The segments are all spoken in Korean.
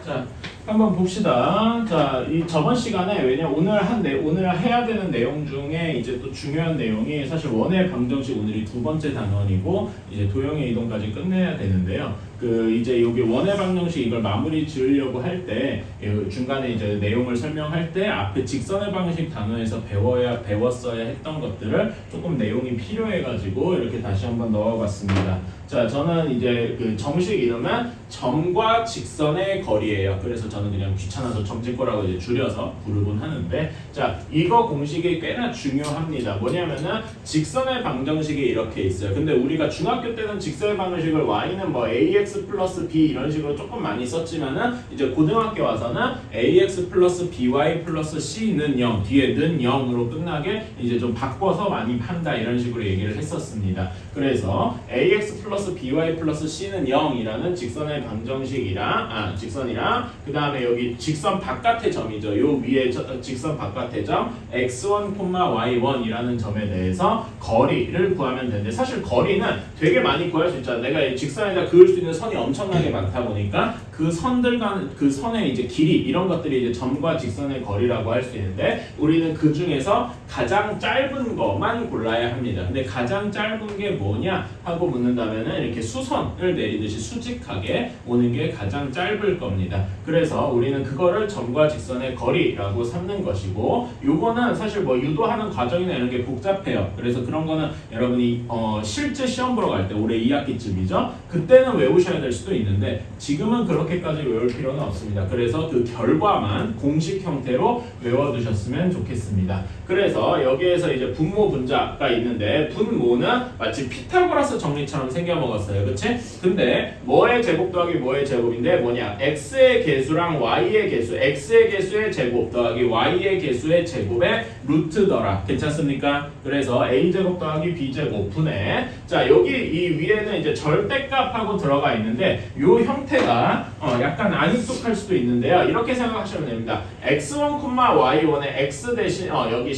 자, 한번 봅시다. 자, 이 저번 시간에 오늘 해야 되는 내용 중에 이제 또 중요한 내용이 사실 원의 방정식 오늘이 두 번째 단원이고 이제 도형의 이동까지 끝내야 되는데요. 이제 여기 원의 방정식 이걸 마무리 지으려고 할 때 중간에 이제 내용을 설명할 때 앞에 직선의 방정식 단원에서 배웠어야 했던 것들을 조금 내용이 필요해가지고 이렇게 다시 한번 넣어봤습니다. 자, 저는 이제 정식 이름은 점과 직선의 거리예요. 그래서 저는 그냥 귀찮아서 점직거라고 이제 줄여서 부르곤 하는데, 자, 이거 공식이 꽤나 중요합니다. 뭐냐면은 직선의 방정식이 이렇게 있어요. 근데 우리가 중학교 때는 직선의 방정식을 y는 뭐 ax 플러스 b 이런 식으로 조금 많이 썼지만은 이제 고등학교 와서는 ax 플러스 by 플러스 c는 0 뒤에는 0으로 끝나게 이제 좀 바꿔서 많이 한다 이런 식으로 얘기를 했었습니다. 그래서 ax 플러스 by 플러스 c는 0이라는 직선의 방정식이랑 직선이랑 그 다음에 여기 직선 바깥의 점이죠. 요 위에 직선 바깥의 점 x1, y1이라는 점에 대해서 거리를 구하면 되는데, 사실 거리는 되게 많이 구할 수 있잖아. 내가 이 직선에다 그을 수 있는 선이 엄청나게 많다 보니까 그 선의 이제 길이 이런 것들이 이제 점과 직선의 거리라고 할 수 있는데, 우리는 그 중에서 가장 짧은 것만 골라야 합니다. 근데 가장 짧은 게 뭐냐 하고 묻는다면은 이렇게 수선을 내리듯이 수직하게 오는 게 가장 짧을 겁니다. 그래서 우리는 그거를 점과 직선의 거리라고 삼는 것이고, 요거는 사실 뭐 유도하는 과정이나 이런 게 복잡해요. 그래서 그런 거는 여러분이 실제 시험 보러 갈 때 올해 2학기쯤이죠. 그때는 외우셔야 될 수도 있는데 지금은 그렇게까지 외울 필요는 없습니다. 그래서 그 결과만 공식 형태로 외워두셨으면 좋겠습니다. 그래서 여기에서 이제 분모 분자가 있는데, 분모는 마치 피타고라스 정리처럼 생겨먹었어요. 그치? 근데 뭐의 제곱 더하기 뭐의 제곱인데 뭐냐? x의 개수랑 y의 개수, x의 개수의 제곱 더하기 y의 개수의 제곱의 루트더라. 괜찮습니까? 그래서 a제곱 더하기 b제곱 분의, 자, 여기 이 위에는 이제 절대값하고 들어가 있는데 요 형태가 약간 안 익숙할 수도 있는데요. 이렇게 생각하시면 됩니다. x1, y1의 x 대신 여기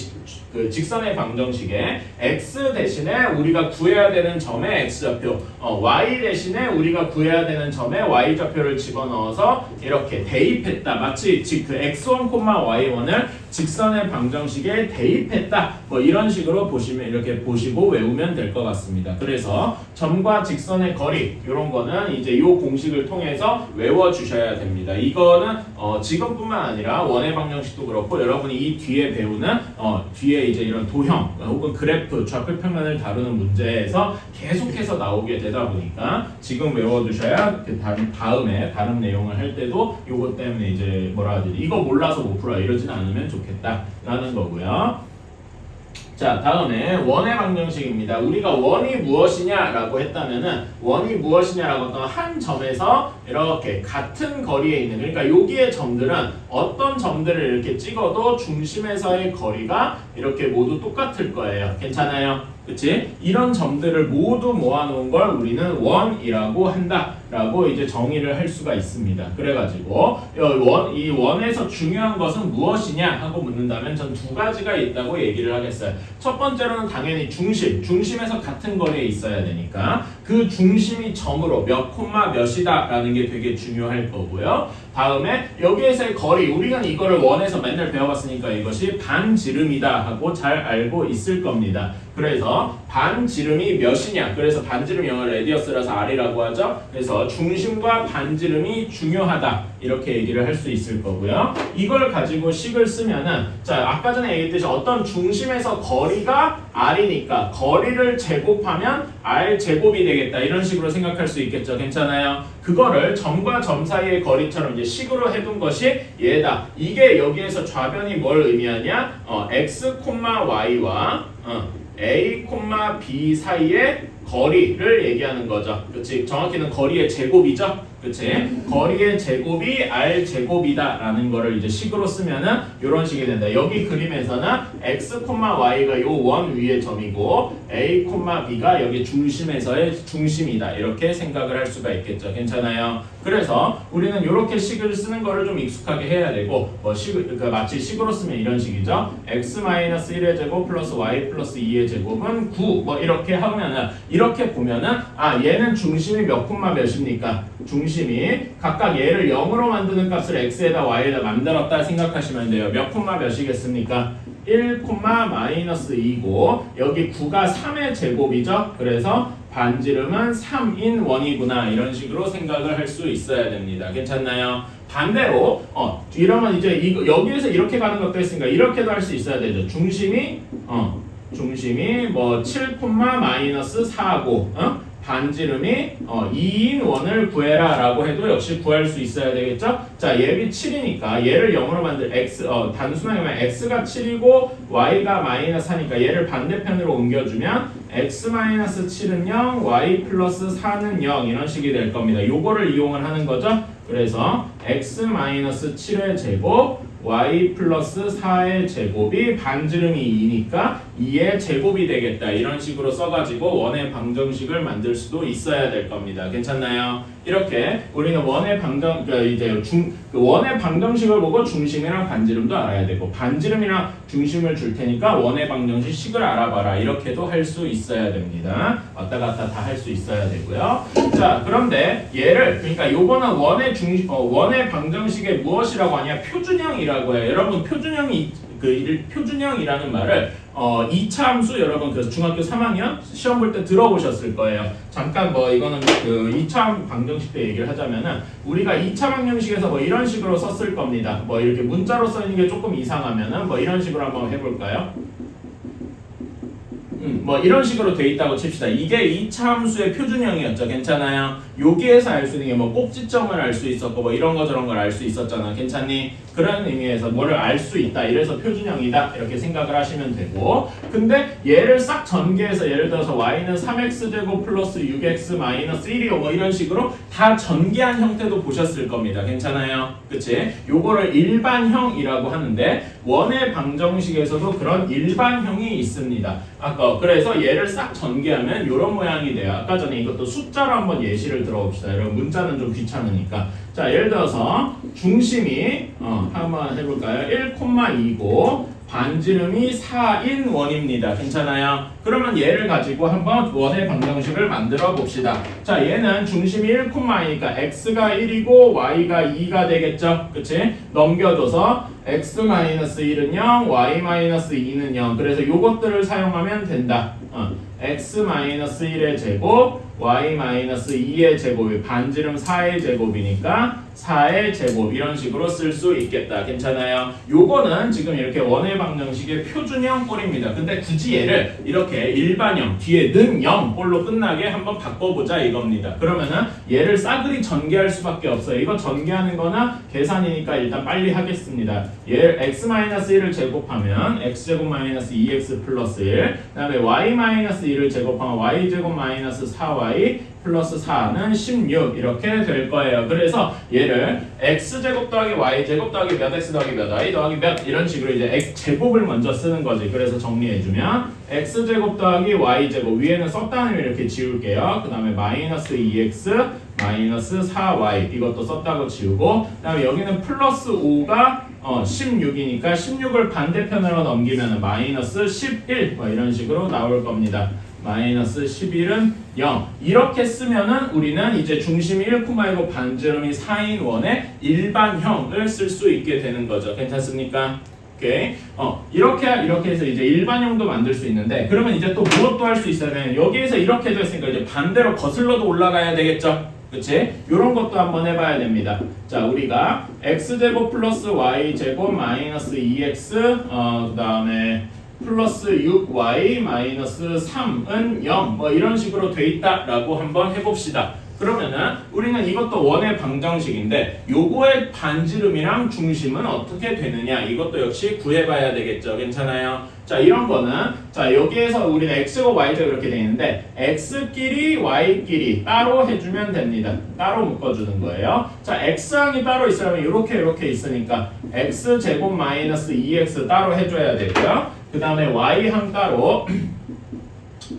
그 직선의 방정식에 x 대신에 우리가 구해야 되는 점의 x좌표, y 대신에 우리가 구해야 되는 점의 y좌표를 집어넣어서 이렇게 대입했다. 마치 그 x1, y1을 직선의 방정식에 대입했다. 뭐 이런 식으로 보시면 이렇게 보시고 외우면 될 것 같습니다. 그래서 점과 직선의 거리 이런 거는 이제 이 공식을 통해서 외워 주셔야 됩니다. 이거는 지금뿐만 아니라 원의 방정식도 그렇고 여러분이 이 뒤에 배우는 뒤에 이제 이런 도형 혹은 그래프 좌표 평면을 다루는 문제에서 계속해서 나오게 되다 보니까 지금 외워 두셔야 그 다른 내용을 할 때도 요거 때문에 이제 뭐라 하지, 이거 몰라서 못 풀어 이러진 않으면 좋겠다라는 거고요. 자, 다음에 원의 방정식입니다. 우리가 원이 무엇이냐라고 했다면은 원이 무엇이냐라고 했던 한 점에서 이렇게 같은 거리에 있는, 그러니까 여기의 점들은 어떤 점들을 이렇게 찍어도 중심에서의 거리가 이렇게 모두 똑같을 거예요. 괜찮아요? 그치? 이런 점들을 모두 모아놓은 걸 우리는 원이라고 한다라고 이제 정의를 할 수가 있습니다. 그래가지고 이 원에서 중요한 것은 무엇이냐 하고 묻는다면 전 두 가지가 있다고 얘기를 하겠어요. 첫 번째로는 당연히 중심에서 같은 거리에 있어야 되니까 그 중심이 점으로 몇 콤마 몇이다 라는 게 되게 중요할 거고요. 다음에 여기에서의 거리, 우리는 이거를 원에서 맨날 배워봤으니까 이것이 반지름이다 하고 잘 알고 있을 겁니다. 그래서 반지름이 몇이냐, 그래서 반지름 영어 레디어스라서 R이라고 하죠. 그래서 중심과 반지름이 중요하다 이렇게 얘기를 할 수 있을 거고요. 이걸 가지고 식을 쓰면은, 자, 아까 전에 얘기했듯이 어떤 중심에서 거리가 R이니까 거리를 제곱하면 R 제곱이 되겠다 이런 식으로 생각할 수 있겠죠. 괜찮아요? 그거를 점과 점 사이의 거리처럼 이제 식으로 해둔 것이 얘다. 이게 여기에서 좌변이 뭘 의미하냐? x, y와 a, b 사이의 거리를 얘기하는 거죠. 그렇지? 정확히는 거리의 제곱이죠. 그치? 거리의 제곱이 R 제곱이다 라는 거를 이제 식으로 쓰면은 이런 식이 된다. 여기 그림에서는 x, y가 요 원 위의 점이고 a, b가 여기 중심에서의 중심이다 이렇게 생각을 할 수가 있겠죠. 괜찮아요? 그래서 우리는 이렇게 식을 쓰는 거를 좀 익숙하게 해야 되고, 그러니까 마치 식으로 쓰면 이런 식이죠. x-1의 제곱 플러스 y 플러스 2의 제곱은 9 뭐 이렇게 하면은, 이렇게 보면은 얘는 중심이 몇 콤마 몇입니까? 중심이 각각 얘를 0으로 만드는 값을 x에다 y에다 만들었다 생각하시면 돼요. 몇 콤마 몇이겠습니까? 1, 마이너스 2고 여기 9가 3의 제곱이죠. 그래서 반지름은 3인 원이구나 이런 식으로 생각을 할 수 있어야 됩니다. 괜찮나요? 반대로 이러면 이제 여기에서 이렇게 가는 것도 했으니까 이렇게도 할 수 있어야 되죠. 중심이 뭐 7, 마이너스 4고 반지름이 2인 원을 구해라 라고 해도 역시 구할 수 있어야 되겠죠? 자, 얘가 7이니까 얘를 0으로 만들 x 단순하게만 x가 7이고 y가 마이너스 4니까 얘를 반대편으로 옮겨주면 x-7은 0, y 플러스 4는 0 이런 식이 될 겁니다. 요거를 이용을 하는 거죠. 그래서 x-7의 제곱 y 플러스 4의 제곱이 반지름이 2니까 2의 제곱이 되겠다. 이런 식으로 써가지고 원의 방정식을 만들 수도 있어야 될 겁니다. 괜찮나요? 이렇게 우리는 원의 원의 방정식을 보고 중심이랑 반지름도 알아야 되고 반지름이랑 중심을 줄 테니까 원의 방정식 식을 알아봐라. 이렇게도 할 수 있어야 됩니다. 왔다 갔다 다 할 수 있어야 되고요. 자, 그런데 얘를 그러니까 요거는 원의 방정식의 무엇이라고 하냐? 표준형이라고 해요. 여러분 표준형이라는 말을 2차 함수 여러분 그 중학교 3학년 시험 볼 때 들어보셨을 거예요. 잠깐 뭐 이거는 그 2차 방정식 때 얘기를 하자면은 우리가 2차 방정식에서 뭐 이런 식으로 썼을 겁니다. 뭐 이렇게 문자로 써 있는 게 조금 이상하면은 뭐 이런 식으로 한번 해볼까요? 뭐 이런 식으로 돼 있다고 칩시다. 이게 2차 함수의 표준형이었죠. 괜찮아요? 여기에서 알 수 있는 게 뭐 꼭지점을 알 수 있었고 뭐 이런 거 저런 걸 알 수 있었잖아. 괜찮니? 그런 의미에서 뭐를 알 수 있다. 이래서 표준형이다. 이렇게 생각을 하시면 되고 근데 얘를 싹 전개해서 예를 들어서 y는 3x제곱 플러스 6x 마이너스 1이요. 뭐 이런 식으로 다 전개한 형태도 보셨을 겁니다. 괜찮아요? 그치? 요거를 일반형이라고 하는데 원의 방정식에서도 그런 일반형이 있습니다. 그래서 얘를 싹 전개하면 이런 모양이 돼요. 아까 전에 이것도 숫자로 한번 예시를 들어봅시다. 여러분 문자는 좀 귀찮으니까. 자, 예를 들어서 중심이 한번 해볼까요? 1,2고 반지름이 4인 원입니다. 괜찮아요? 그러면 얘를 가지고 한번 원의 방정식을 만들어 봅시다. 자, 얘는 중심이 1,2니까 x가 1이고 y가 2가 되겠죠? 그치? 넘겨줘서 x-1은 0, y-2는 0. 그래서 요것들을 사용하면 된다. x-1의 제곱, y-2의 제곱이 반지름 4의 제곱이니까 4의 제곱 이런 식으로 쓸 수 있겠다. 괜찮아요? 요거는 지금 이렇게 원의 방정식의 표준형 꼴입니다. 근데 굳이 얘를 이렇게 일반형 뒤에는 0 꼴로 끝나게 한번 바꿔보자 이겁니다. 그러면은 얘를 싸그리 전개할 수밖에 없어요. 이거 전개하는 거나 계산이니까 일단 빨리 하겠습니다. 얘를 x-1을 제곱하면 x제곱 마이너스 2x 플러스 1, 그 다음에 y-1을 제곱하면 y제곱 마이너스 4y 플러스 4는 16 이렇게 될 거예요. 그래서 얘를 x제곱 더하기 y제곱 더하기 몇 x 더하기 몇 y 더하기 몇 이런 식으로 이제 x제곱을 먼저 쓰는 거지. 그래서 정리해주면 x제곱 더하기 y제곱 위에는 썼다는 의미를 이렇게 지울게요. 그 다음에 마이너스 2x 마이너스 4y 이것도 썼다고 지우고 그 다음에 여기는 플러스 5가 16이니까 16을 반대편으로 넘기면 마이너스 11 뭐 이런 식으로 나올 겁니다. 마이너스 11은 0 이렇게 쓰면은 우리는 이제 중심이 1,2고 반지름이 4인 원의 일반형을 쓸 수 있게 되는 거죠. 괜찮습니까? 오케이. 이렇게 해서 이제 일반형도 만들 수 있는데 그러면 이제 또 무엇도 할 수 있어야 되는 여기에서 이렇게 됐으니까 이제 반대로 거슬러도 올라가야 되겠죠. 그치? 요런 것도 한번 해봐야 됩니다. 자, 우리가 x제곱 플러스 y제곱 마이너스 2x 그 다음에 플러스 6y 마이너스 3은 0 뭐 이런 식으로 돼 있다라고 한번 해봅시다. 그러면은 우리는 이것도 원의 방정식인데 요거의 반지름이랑 중심은 어떻게 되느냐 이것도 역시 구해봐야 되겠죠. 괜찮아요? 자, 이런 거는 자 여기에서 우리는 x제곱 y제곱 이렇게 돼 있는데 x끼리 y끼리 따로 해주면 됩니다. 따로 묶어주는 거예요. 자, x항이 따로 있으려면 이렇게 있으니까 x제곱 마이너스 2x 따로 해줘야 되고요. 그 다음에 y항 따로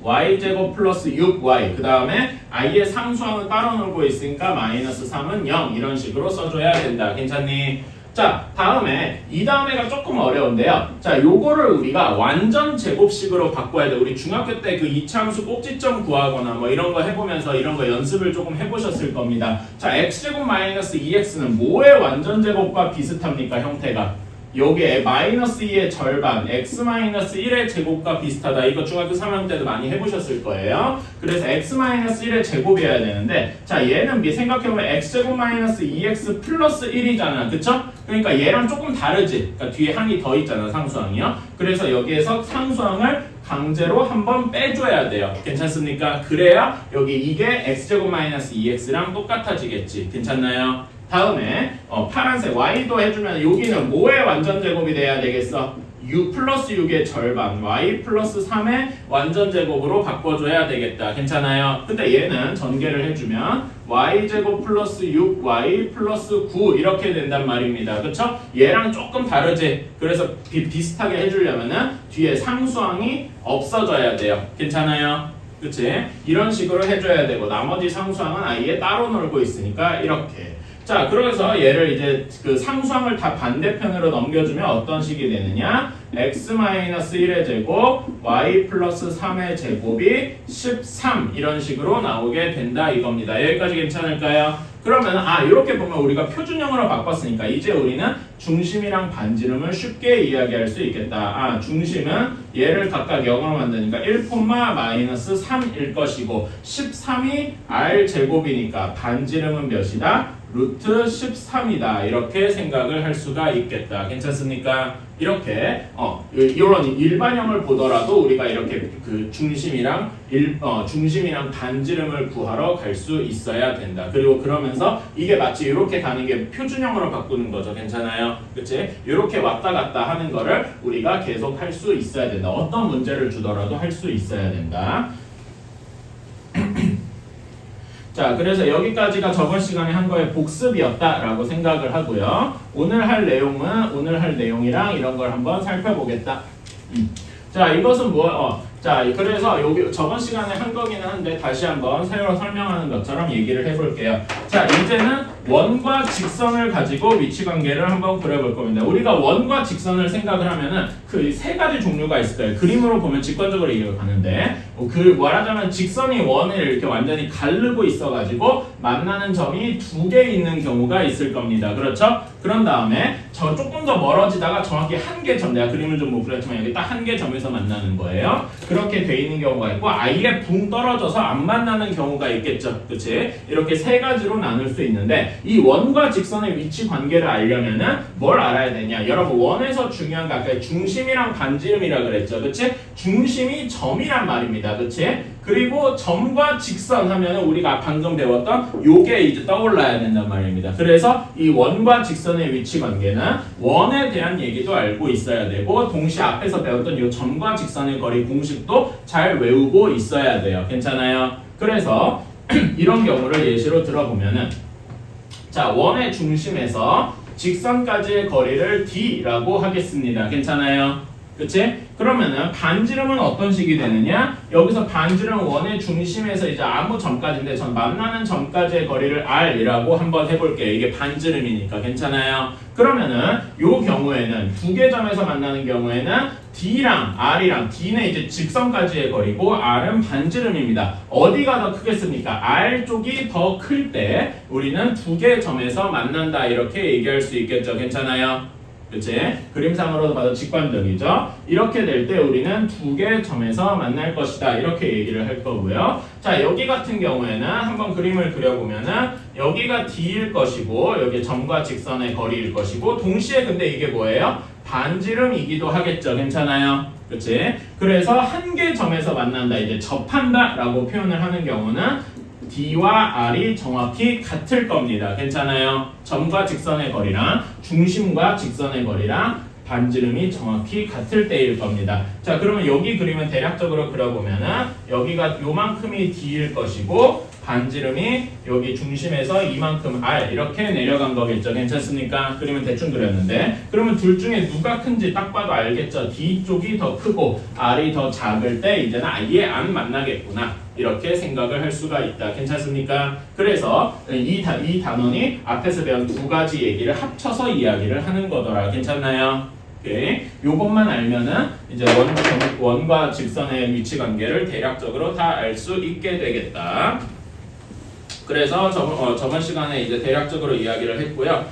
y제곱 플러스 6y 그 다음에 i의 상수항을 따로 놀고 있으니까 마이너스 3은 0 이런 식으로 써줘야 된다. 괜찮니? 자, 다음에 이 다음에가 조금 어려운데요. 자, 요거를 우리가 완전 제곱식으로 바꿔야 돼. 우리 중학교 때 그 이차함수 꼭지점 구하거나 뭐 이런 거 해보면서 이런 거 연습을 조금 해보셨을 겁니다. 자, x제곱 마이너스 2x는 뭐의 완전 제곱과 비슷합니까? 형태가. 요게 마이너스 2의 절반, x 마이너스 1의 제곱과 비슷하다. 이거 중학교 3학년 때도 많이 해보셨을 거예요. 그래서 x 마이너스 1의 제곱이어야 되는데, 자 얘는 생각해보면 x제곱 마이너스 2x 플러스 1이잖아, 그쵸? 그러니까 얘랑 조금 다르지. 그러니까 뒤에 항이 더 있잖아, 상수항이요. 그래서 여기에서 상수항을 강제로 한번 빼줘야 돼요. 괜찮습니까? 그래야 여기 이게 x제곱 마이너스 2x랑 똑같아지겠지. 괜찮나요? 다음에 파란색 y도 해주면 여기는 뭐의 완전 제곱이 돼야 되겠어? u 플러스 6의 절반 y 플러스 3의 완전 제곱으로 바꿔줘야 되겠다. 괜찮아요? 근데 얘는 전개를 해주면 y제곱 플러스 6 y 플러스 9 이렇게 된단 말입니다. 그쵸? 얘랑 조금 다르지? 그래서 비슷하게 해주려면은 뒤에 상수항이 없어져야 돼요. 괜찮아요? 그치? 이런 식으로 해줘야 되고 나머지 상수항은 아예 따로 놀고 있으니까 이렇게. 자, 그래서 얘를 이제 그 상수항을 다 반대편으로 넘겨주면 어떤 식이 되느냐? x-1의 제곱, y 플러스 3의 제곱이 13 이런 식으로 나오게 된다 이겁니다. 여기까지 괜찮을까요? 그러면 이렇게 보면 우리가 표준형으로 바꿨으니까 이제 우리는 중심이랑 반지름을 쉽게 이야기할 수 있겠다. 중심은 얘를 각각 0으로 만드니까 1, 마이너스 3일 것이고 13이 r 제곱이니까 반지름은 몇이다? 루트 13이다. 이렇게 생각을 할 수가 있겠다. 괜찮습니까? 이렇게 이런 일반형을 보더라도 우리가 이렇게 그 중심이랑 반지름을 구하러 갈 수 있어야 된다. 그리고 그러면서 이게 마치 이렇게 가는 게 표준형으로 바꾸는 거죠. 괜찮아요? 그치? 이렇게 왔다 갔다 하는 거를 우리가 계속 할 수 있어야 된다. 어떤 문제를 주더라도 할 수 있어야 된다. 자, 그래서 여기까지가 저번 시간에 한 거의 복습이었다라고 생각을 하고요. 오늘 할 내용이랑 이런 걸 한번 살펴보겠다. 자, 이것은 자, 그래서 여기 저번 시간에 한 거기는 한데 다시 한번 새로 설명하는 것처럼 얘기를 해볼게요. 자, 이제는 원과 직선을 가지고 위치 관계를 한번 그려볼 겁니다. 우리가 원과 직선을 생각을 하면은 그 세 가지 종류가 있을 거예요. 그림으로 보면 직관적으로 이해가 가는데, 말하자면 직선이 원을 이렇게 완전히 가르고 있어가지고 만나는 점이 두 개 있는 경우가 있을 겁니다. 그렇죠? 그런 다음에 저 조금 더 멀어지다가 정확히 한 개 점, 내가 그림을 좀 못 그렸지만 여기 딱 한 개 점에서 만나는 거예요. 그렇게 돼 있는 경우가 있고 아예 붕 떨어져서 안 만나는 경우가 있겠죠. 그치? 이렇게 세 가지로 나눌 수 있는데 이 원과 직선의 위치 관계를 알려면은 뭘 알아야 되냐? 여러분 원에서 중요한 게 아까 중심이랑 반지름이라 그랬죠. 그치? 중심이 점이란 말입니다. 그치? 그리고 점과 직선 하면은 우리가 방금 배웠던 요게 이제 떠올라야 된단 말입니다. 그래서 이 원과 직선의 위치 관계는 원에 대한 얘기도 알고 있어야 되고 동시에 앞에서 배웠던 요 점과 직선의 거리 공식도 잘 외우고 있어야 돼요. 괜찮아요? 그래서 이런 경우를 예시로 들어보면은 자, 원의 중심에서 직선까지의 거리를 d라고 하겠습니다. 괜찮아요? 그치? 그러면은 반지름은 어떤 식이 되느냐? 여기서 반지름 원의 중심에서 이제 아무 점까지인데 전 만나는 점까지의 거리를 r이라고 한번 해볼게요. 이게 반지름이니까 괜찮아요? 그러면은 요 경우에는 두 개 점에서 만나는 경우에는 d랑 r이랑 d는 이제 직선까지의 거리고 r은 반지름입니다. 어디가 더 크겠습니까? r 쪽이 더 클 때 우리는 두 개 점에서 만난다 이렇게 얘기할 수 있겠죠. 괜찮아요? 그치? 그림상으로도 봐도 직관적이죠? 이렇게 될 때 우리는 두 개 점에서 만날 것이다. 이렇게 얘기를 할 거고요. 자, 여기 같은 경우에는 한번 그림을 그려보면은 여기가 d일 것이고 여기 점과 직선의 거리일 것이고 동시에 근데 이게 뭐예요? 반지름이기도 하겠죠. 괜찮아요? 그치? 그래서 한 개 점에서 만난다. 이제 접한다 라고 표현을 하는 경우는 D와 R이 정확히 같을 겁니다. 괜찮아요? 점과 직선의 거리랑 중심과 직선의 거리랑 반지름이 정확히 같을 때일 겁니다. 자, 그러면 여기 그림은 대략적으로 그려보면은 여기가 요만큼이 D일 것이고 반지름이 여기 중심에서 이만큼 R 이렇게 내려간 거겠죠. 괜찮습니까? 그림은 대충 그렸는데 그러면 둘 중에 누가 큰지 딱 봐도 알겠죠. D쪽이 더 크고 R이 더 작을 때 이제는 아예 안 만나겠구나. 이렇게 생각을 할 수가 있다. 괜찮습니까? 그래서 이 단원이 앞에서 배운 두 가지 얘기를 합쳐서 이야기를 하는 거더라. 괜찮나요? 오케이. 요것만 알면은 이제 원과 직선의 위치 관계를 대략적으로 다 알 수 있게 되겠다. 그래서 저번 시간에 이제 대략적으로 이야기를 했고요.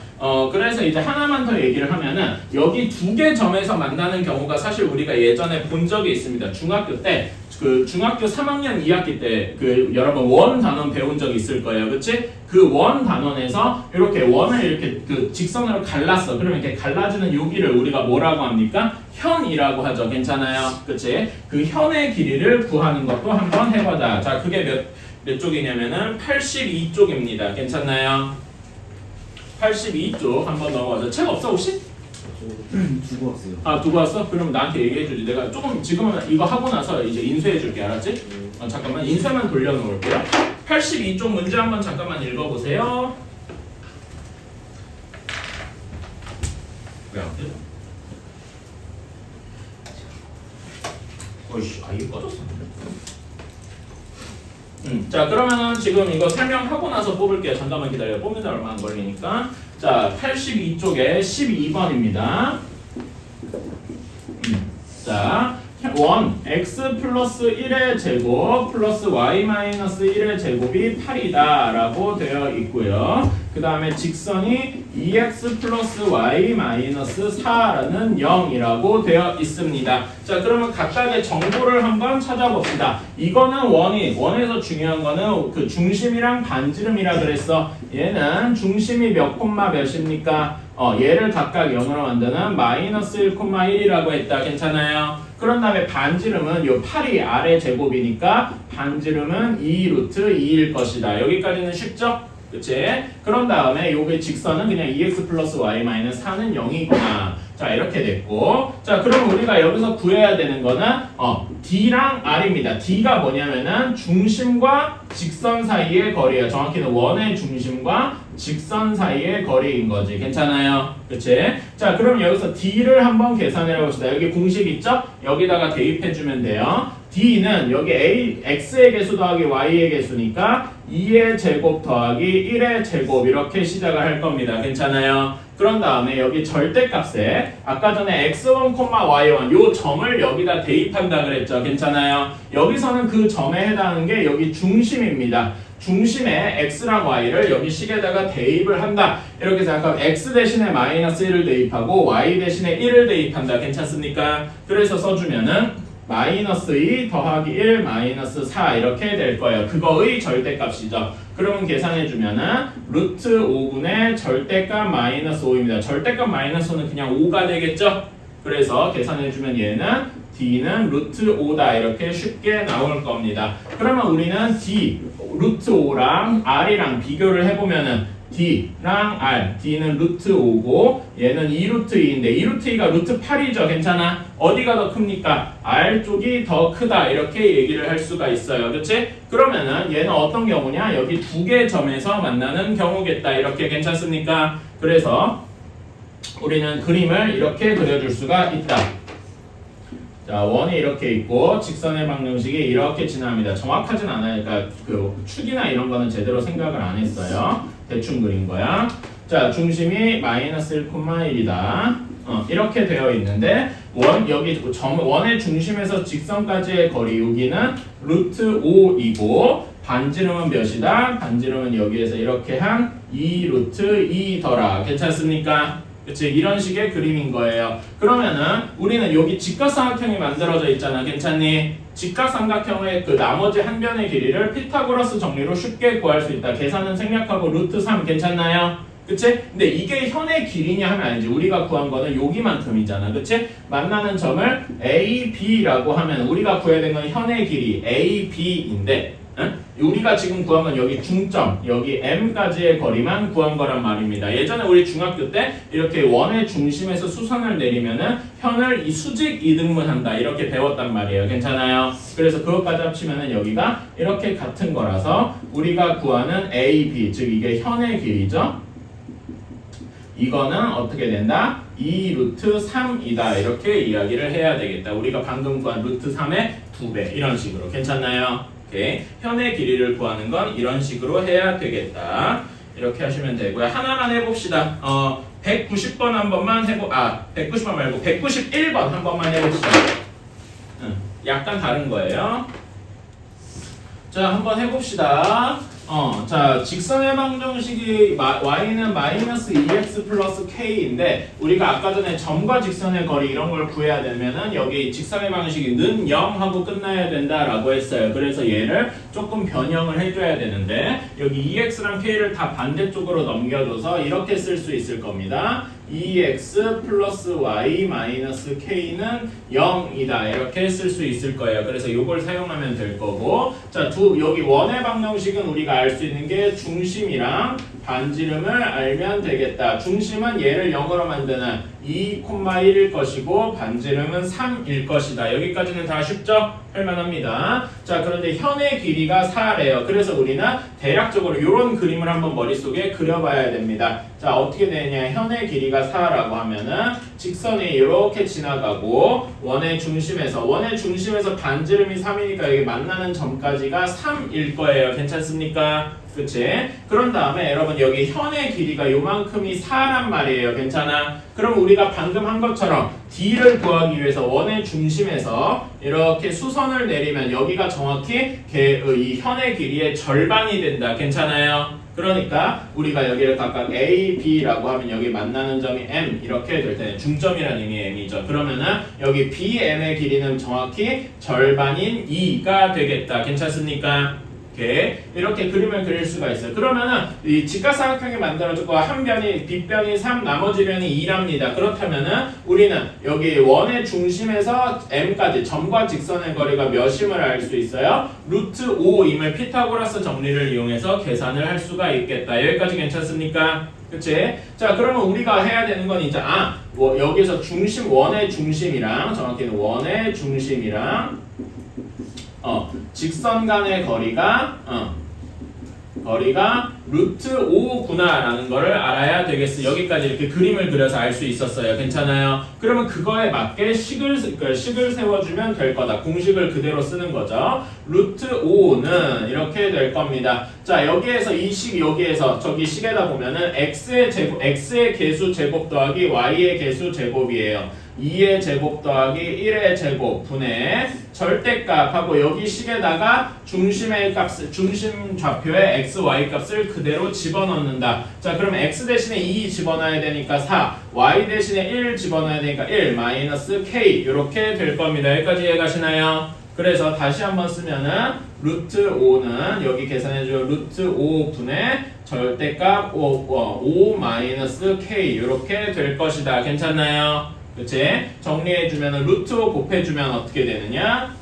그래서 이제 하나만 더 얘기를 하면은 여기 두 개 점에서 만나는 경우가 사실 우리가 예전에 본 적이 있습니다. 중학교 때 그 중학교 3학년 2학기 때 그 여러분 원 단원 배운 적 있을 거예요. 그치? 그 원 단원에서 이렇게 원을 이렇게 그 직선으로 갈랐어. 그러면 이렇게 갈라지는 여기를 우리가 뭐라고 합니까? 현이라고 하죠. 괜찮아요? 그치? 그 현의 길이를 구하는 것도 한번 해보자. 자, 그게 몇 쪽이냐면은 82쪽입니다. 괜찮나요? 82쪽 한번 넘어가서 책 없어 혹시? 두고 왔어요. 아 두고 왔어? 그러면 나한테 얘기해주지. 내가 조금 지금은 이거 하고 나서 이제 인수해줄게. 알았지? 잠깐만 인쇄만 돌려놓을게요. 82쪽 문제 한번 잠깐만 읽어보세요. 왜 안 돼? 어이씨, 이게 꺼졌어. 자 그러면은 지금 이거 설명하고 나서 뽑을게요. 잠깐만 기다려. 뽑는데 얼마 안 걸리니까. 자 82쪽에 12번입니다. 자 원 x 플러스 1의 제곱 플러스 y 마이너스 1의 제곱이 8이다 라고 되어 있고요. 그 다음에 직선이 2x 플러스 y 마이너스 4라는 0이라고 되어 있습니다. 자 그러면 각각의 정보를 한번 찾아봅시다. 이거는 원에서 중요한 거는 그 중심이랑 반지름이라 그랬어. 얘는 중심이 몇 콤마 몇입니까? 얘를 각각 0으로 만드는 마이너스 1,1이라고 했다. 괜찮아요? 그런 다음에 반지름은 요 8이 아래 제곱이니까 반지름은 2 루트 2일 것이다. 여기까지는 쉽죠? 그치? 그런 다음에 요게 직선은 그냥 2x 플러스 y 마이너스 4는 0이구나. 자 이렇게 됐고 자 그럼 우리가 여기서 구해야 되는 거는 D랑 R입니다. D가 뭐냐면은 중심과 직선 사이의 거리예요. 정확히는 원의 중심과 직선 사이의 거리인 거지. 괜찮아요? 그치? 자 그럼 여기서 D를 한번 계산해 봅시다. 여기 공식 있죠? 여기다가 대입해주면 돼요. D는 여기 X의 개수 더하기 Y의 개수니까 2의 제곱 더하기 1의 제곱 이렇게 시작을 할 겁니다. 괜찮아요? 그런 다음에 여기 절대값에 아까 전에 x1, y1 요 점을 여기다 대입한다 그랬죠. 괜찮아요? 여기서는 그 점에 해당하는 게 여기 중심입니다. 중심에 x랑 y를 여기 식에다가 대입을 한다. 이렇게 생각하면 x 대신에 마이너스 1을 대입하고 y 대신에 1을 대입한다. 괜찮습니까? 그래서 써주면은 마이너스 2 더하기 1 마이너스 4 이렇게 될 거예요. 그거의 절대값이죠. 그러면 계산해주면은 루트 5분의 절대값 마이너스 5입니다. 절대값 마이너스 5는 그냥 5가 되겠죠? 그래서 계산해주면 얘는 D는 루트 5다 이렇게 쉽게 나올 겁니다. 그러면 우리는 D, 루트 5랑 R이랑 비교를 해보면은 D랑 R, D는 루트 5고 얘는 2루트 2인데 2루트 2가 루트 8이죠. 괜찮아? 어디가 더 큽니까? R 쪽이 더 크다 이렇게 얘기를 할 수가 있어요. 그치? 그러면은 얘는 어떤 경우냐? 여기 두 개 점에서 만나는 경우겠다. 이렇게 괜찮습니까? 그래서 우리는 그림을 이렇게 그려줄 수가 있다. 자, 원이 이렇게 있고 직선의 방정식이 이렇게 지납니다. 정확하진 않아요. 그러니까 그 축이나 이런 거는 제대로 생각을 안 했어요. 대충 그린 거야. 자, 중심이 마이너스 1,1이다. 이렇게 되어 있는데 여기 원의 중심에서 직선까지의 거리 여기는 루트 5이고 반지름은 몇이다? 반지름은 여기에서 이렇게 한 2 루트 2더라. 괜찮습니까? 그치? 이런 식의 그림인 거예요. 그러면은 우리는 여기 직각삼각형이 만들어져 있잖아. 괜찮니? 직각삼각형의 그 나머지 한 변의 길이를 피타고라스 정리로 쉽게 구할 수 있다. 계산은 생략하고 루트 3 괜찮나요? 그치? 근데 이게 현의 길이냐 하면 아니지. 우리가 구한 거는 여기만큼이잖아. 그치? 만나는 점을 A, B라고 하면 우리가 구해야 되는 건 현의 길이 A, B인데 응? 우리가 지금 구한 건 여기 중점, 여기 M까지의 거리만 구한 거란 말입니다. 예전에 우리 중학교 때 이렇게 원의 중심에서 수선을 내리면은 현을 이 수직 이등분한다 이렇게 배웠단 말이에요. 괜찮아요? 그래서 그것까지 합치면은 여기가 이렇게 같은 거라서 우리가 구하는 AB, 즉 이게 현의 길이죠. 이거는 어떻게 된다? 2 루트 3이다 이렇게 이야기를 해야 되겠다. 우리가 방금 구한 루트 3의 2배 이런 식으로. 괜찮나요? 오케이. 현의 길이를 구하는 건 이런 식으로 해야 되겠다. 이렇게 하시면 되고요. 하나만 해봅시다. 190번 한 번만 190번 말고 191번 한 번만 해봅시다. 약간 다른 거예요. 자, 한번 해봅시다. 자, 직선의 방정식이 y는 마이너스 2x 플러스 k인데 우리가 아까 전에 점과 직선의 거리 이런 걸 구해야 되면은 여기 직선의 방정식이 는 0 하고 끝나야 된다라고 했어요. 그래서 얘를 조금 변형을 해줘야 되는데 여기 2x랑 k를 다 반대쪽으로 넘겨줘서 이렇게 쓸 수 있을 겁니다. 2x 플러스 y 마이너스 k는 0이다 이렇게 쓸 수 있을 거예요. 그래서 이걸 사용하면 될 거고, 자, 여기 원의 방정식은 우리가 알 수 있는 게 중심이랑 반지름을 알면 되겠다. 중심은 얘를 0으로 만드는 2,1일 것이고 반지름은 3일 것이다. 여기까지는 다 쉽죠? 할만합니다. 자, 그런데 현의 길이가 4래요. 그래서 우리는 대략적으로 이런 그림을 한번 머릿속에 그려봐야 됩니다. 자, 어떻게 되냐? 현의 길이가 4라고 하면은 직선이 이렇게 지나가고 원의 중심에서 반지름이 3이니까 여기 만나는 점까지가 3일 거예요. 괜찮습니까? 그치? 그런 다음에 여러분 여기 현의 길이가 요만큼이 4란 말이에요. 괜찮아? 그럼 우리가 방금 한 것처럼 D를 구하기 위해서 원의 중심에서 이렇게 수선을 내리면 여기가 정확히 이 현의 길이의 절반이 된다. 괜찮아요? 그러니까 우리가 여기를 각각 A, B라고 하면 여기 만나는 점이 M 이렇게 될 때는 중점이라는 의미의 M이죠. 그러면은 여기 BM의 길이는 정확히 절반인 2가 되겠다. 괜찮습니까? 이렇게 그림을 그릴 수가 있어요. 그러면은 이 직각삼각형이 만들어졌고 한 변이 빗변이 3 나머지 변이 2랍니다. 그렇다면은 우리는 여기 원의 중심에서 M까지 점과 직선의 거리가 몇임을 알 수 있어요? 루트 5임을 피타고라스 정리를 이용해서 계산을 할 수가 있겠다. 여기까지 괜찮습니까? 그치? 자, 그러면 우리가 해야 되는 건 이제 여기서 원의 중심이랑 정확히는 원의 중심이랑 직선 간의 거리가 루트 5구나라는 거를 알아야 되겠어. 여기까지 이렇게 그림을 그려서 알 수 있었어요. 괜찮아요? 그러면 그거에 맞게 식을 세워주면 될 거다. 공식을 그대로 쓰는 거죠. 루트 5는 이렇게 될 겁니다. 자, 여기에서 여기에서 저기 식에다 보면은 x의 개수 제곱 더하기 y의 개수 제곱이에요. 2의 제곱 더하기 1의 제곱 분의 절대값하고 여기 식에다가 중심 좌표의 x, y 값을 그대로 집어넣는다. 자, 그러면 x 대신에 2 집어넣어야 되니까 4, y 대신에 1 집어넣어야 되니까 1 마이너스 k 이렇게 될 겁니다. 여기까지 이해가시나요? 그래서 다시 한번 쓰면은 루트 5는 여기 계산해줘요. 루트 5 분의 절대값 5 마이너스 k 이렇게 될 것이다. 괜찮나요? 그치? 정리해주면 루트 5 곱해주면 어떻게 되느냐?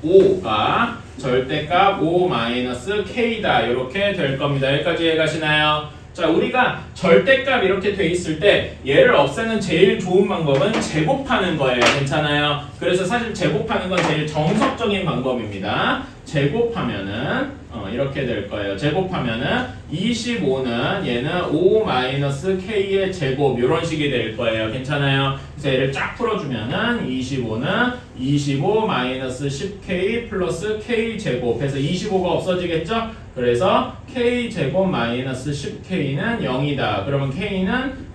5가 절대값 5 마이너스 k다 이렇게 될 겁니다. 여기까지 이해가시나요? 자, 우리가 절대값 이렇게 돼 있을 때 얘를 없애는 제일 좋은 방법은 제곱하는 거예요. 괜찮아요? 그래서 사실 제곱하는 건 제일 정석적인 방법입니다. 제곱하면은 이렇게 될 거예요. 제곱하면은 25는 얘는 5 마이너스 k의 제곱 이런 식이 될 거예요. 괜찮아요? 그래서 얘를 쫙 풀어주면은 25는 25 마이너스 10k 플러스 k 제곱 해서 25가 없어지겠죠? 그래서 k 제곱 마이너스 10k는 0이다. 그러면 k는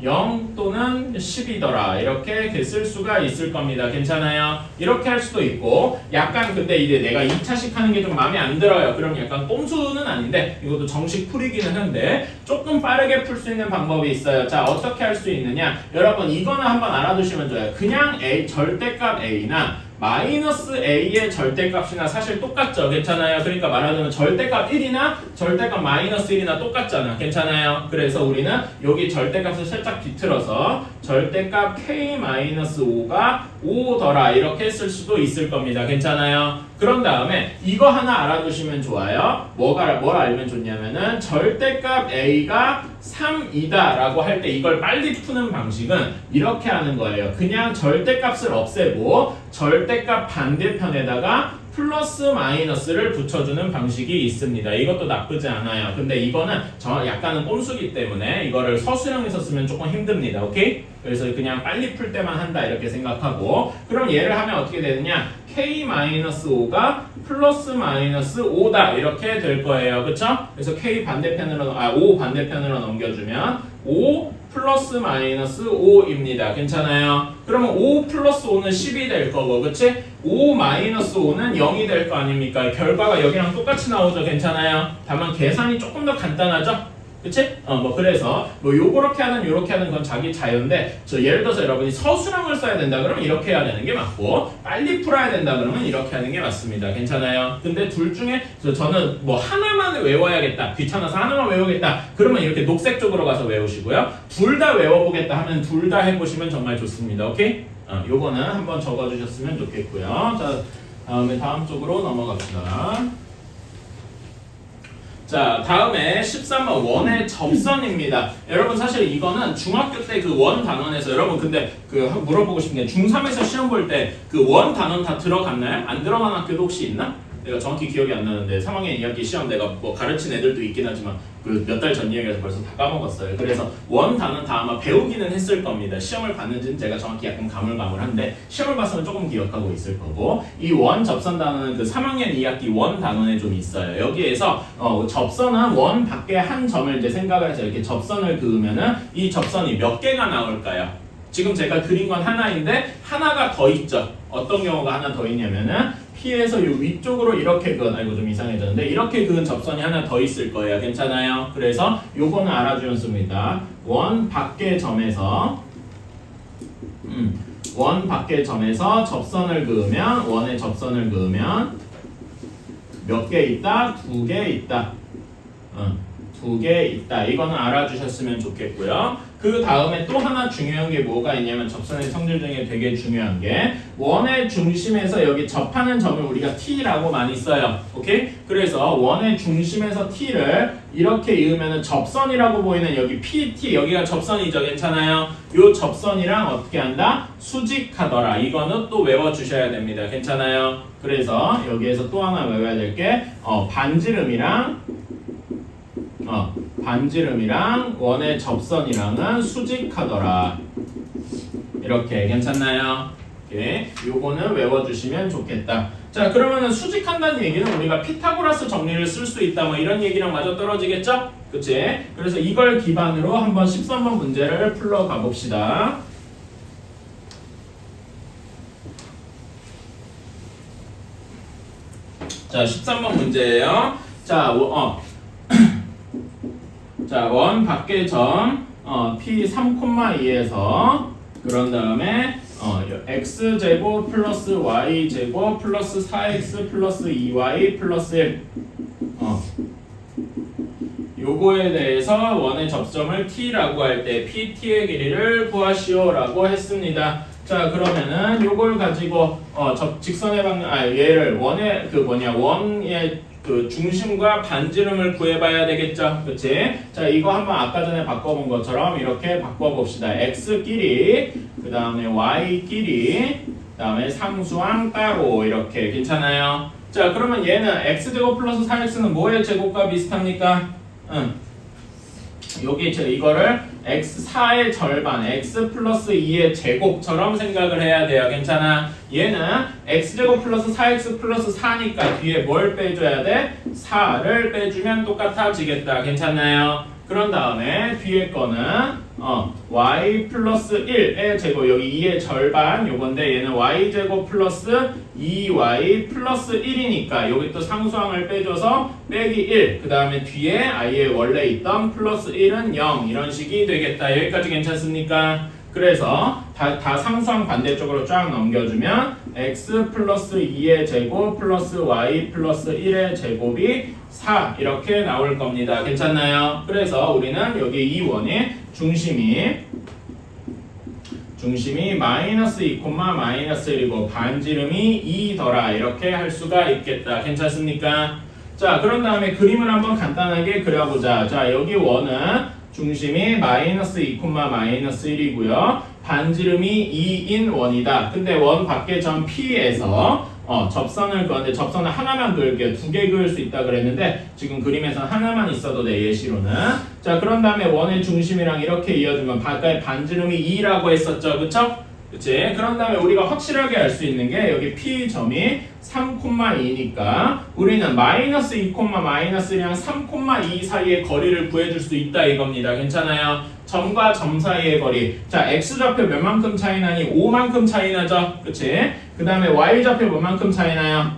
0 또는 10이더라. 이렇게 쓸 수가 있을 겁니다. 괜찮아요? 이렇게 할 수도 있고 약간 근데 이제 내가 2차식 하는 게 좀 마음에 안 들어요. 그럼 약간 꼼수는 아닌데 이것도 정식 풀이기는 한데 조금 빠르게 풀 수 있는 방법이 있어요. 자, 어떻게 할 수 있느냐? 여러분 이거는 한번 알아두시면 좋아요. 그냥 절대값 a나 마이너스 a의 절대값이나 사실 똑같죠. 괜찮아요. 그러니까 말하자면 절대값 1이나 절대값 마이너스 1이나 똑같잖아. 괜찮아요. 그래서 우리는 여기 절대값을 살짝 비틀어서 절대값 k-5가 5더라 이렇게 쓸 수도 있을 겁니다. 괜찮아요. 그런 다음에 이거 하나 알아두시면 좋아요. 뭘 알면 좋냐면은 절대값 a가 3이다 라고 할 때 이걸 빨리 푸는 방식은 이렇게 하는 거예요. 그냥 절대값을 없애고 절대값 반대편에다가 플러스 마이너스를 붙여주는 방식이 있습니다. 이것도 나쁘지 않아요. 근데 이거는 약간은 꼼수기 때문에 이거를 서술형에서 쓰면 조금 힘듭니다. 오케이? 그래서 그냥 빨리 풀 때만 한다 이렇게 생각하고 그럼 얘를 하면 어떻게 되느냐? k-5가 플러스 마이너스 5다 이렇게 될 거예요. 그쵸? 그래서 k 반대편으로 5 반대편으로 넘겨주면 5 플러스 마이너스 5입니다. 괜찮아요? 그러면 5 플러스 5는 10이 될 거고 그치? 5 마이너스 5는 0이 될 거 아닙니까? 결과가 여기랑 똑같이 나오죠. 괜찮아요? 다만 계산이 조금 더 간단하죠? 그치? 그래서 요렇게 하는 요렇게 하는 건 자기 자유인데 예를 들어서 여러분이 서술형을 써야 된다 그러면 이렇게 해야 되는 게 맞고 빨리 풀어야 된다 그러면 이렇게 하는 게 맞습니다. 괜찮아요? 근데 둘 중에 저는 하나만 외워야겠다 귀찮아서 하나만 외우겠다 그러면 이렇게 녹색 쪽으로 가서 외우시고요. 둘 다 외워보겠다 하면 둘 다 해보시면 정말 좋습니다. 오케이? 요거는 한번 적어주셨으면 좋겠고요. 자, 다음 쪽으로 넘어갑시다. 자, 다음에 13번 원의 접선입니다. 여러분 사실 이거는 중학교 때 그 원 단원에서 여러분 근데 물어보고 싶은 게 중3에서 시험 볼 때 그 원 단원 다 들어갔나요? 안 들어간 학교도 혹시 있나? 내가 정확히 기억이 안 나는데 3학년 2학기 시험 내가 가르친 애들도 있긴 하지만 그 몇 달 전 이야기라서 벌써 다 까먹었어요. 그래서 원 단원 다 아마 배우기는 했을 겁니다. 시험을 봤는지는 제가 정확히 약간 가물가물한데 시험을 봤으면 조금 기억하고 있을 거고 이 원 접선 단원은 그 3학년 2학기 원 단원에 좀 있어요. 여기에서 접선은 원 밖에 한 점을 이제 생각을 해서 이렇게 접선을 그으면은 이 접선이 몇 개가 나올까요? 지금 제가 그린 건 하나인데 하나가 더 있죠. 어떤 경우가 하나 더 있냐면은 P에서 요 위쪽으로 이렇게 아이고 좀 이상해졌는데 이렇게 그은 접선이 하나 더 있을 거예요. 괜찮아요? 그래서 요거는 알아주면 습니다. 원 밖의 점에서 원 밖의 점에서 접선을 그으면 원의 접선을 그으면 몇 개 있다? 2개 있다. 2개 있다. 이거는 알아주셨으면 좋겠고요. 그 다음에 또 하나 중요한 게 뭐가 있냐면 접선의 성질 중에 되게 중요한 게 원의 중심에서 여기 접하는 점을 우리가 T라고 많이 써요. 오케이? 그래서 원의 중심에서 T를 이렇게 이으면 접선이라고 보이는 여기 PT 여기가 접선이죠. 괜찮아요? 요 접선이랑 어떻게 한다? 수직하더라. 이거는 또 외워주셔야 됩니다. 괜찮아요? 그래서 여기에서 또 하나 외워야 될 게 반지름이랑 원의 접선이랑은 수직하더라. 이렇게 괜찮나요? 오케이. 요거는 외워주시면 좋겠다. 자, 그러면은 수직한다는 얘기는 우리가 피타고라스 정리를 쓸 수 있다 이런 얘기랑 마저 떨어지겠죠? 그치? 그래서 이걸 기반으로 한번 13번 문제를 풀러 가봅시다. 자, 13번 문제예요. 자, 자, 원 밖의 점 P 3,2에서 그런 다음에 x제곱 플러스 y제곱 플러스 4x 플러스 2y 플러스 1 요거에 대해서 원의 접점을 T라고 할 때 PT의 길이를 구하시오 라고 했습니다. 자, 그러면은 요걸 가지고 직선의 얘를 원의 원의 그 중심과 반지름을 구해봐야 되겠죠. 그치? 자, 이거 한번 아까 전에 바꿔본 것처럼 이렇게 바꿔봅시다. x 길이, 그 다음에 y 길이, 그 다음에 상수항 따로 이렇게 괜찮아요? 자, 그러면 얘는 x제곱 플러스 4x는 뭐의 제곱과 비슷합니까? 여기 이거를 x4의 절반, x 플러스 2의 제곱처럼 생각을 해야 돼요. 괜찮아? 얘는 x제곱 플러스 4x 플러스 4니까 뒤에 뭘 빼줘야 돼? 4를 빼주면 똑같아지겠다. 괜찮나요? 그런 다음에 뒤에 거는 y 플러스 1의 제곱, 여기 2의 절반 요건데 얘는 y제곱 플러스 2y 플러스 1이니까 여기 또 상수항을 빼줘서 빼기 1, 그 다음에 뒤에 i에 원래 있던 플러스 1은 0 이런 식이 되겠다. 여기까지 괜찮습니까? 그래서 다 상수항 반대쪽으로 쫙 넘겨주면 x 플러스 2의 제곱 플러스 y 플러스 1의 제곱이 4 이렇게 나올 겁니다. 괜찮나요? 그래서 우리는 여기 이 원의 중심이 마이너스 2, 마이너스 1이고 반지름이 2더라 이렇게 할 수가 있겠다. 괜찮습니까? 자, 그런 다음에 그림을 한번 간단하게 그려보자. 자, 여기 원은 중심이 마이너스 2, 마이너스 1이고요. 반지름이 2인 원이다. 근데 원 밖의 점 P에서 접선을 그었는데 접선을 하나만 그을게요. 2개 그을 수 있다 그랬는데 지금 그림에선 하나만 있어도 돼, 예시로는. 자, 그런 다음에 원의 중심이랑 이렇게 이어주면 바깥에 반지름이 2라고 했었죠. 그쵸? 그치? 그런 다음에 우리가 확실하게 알 수 있는 게 여기 P점이 3,2니까 우리는 마이너스 2, 마이너스 1이랑 3,2 사이의 거리를 구해줄 수 있다 이겁니다. 괜찮아요? 점과 점 사이의 거리. 자, X좌표 몇만큼 차이 나니? 5만큼 차이 나죠? 그치? 그 다음에 Y좌표 몇만큼 차이 나요?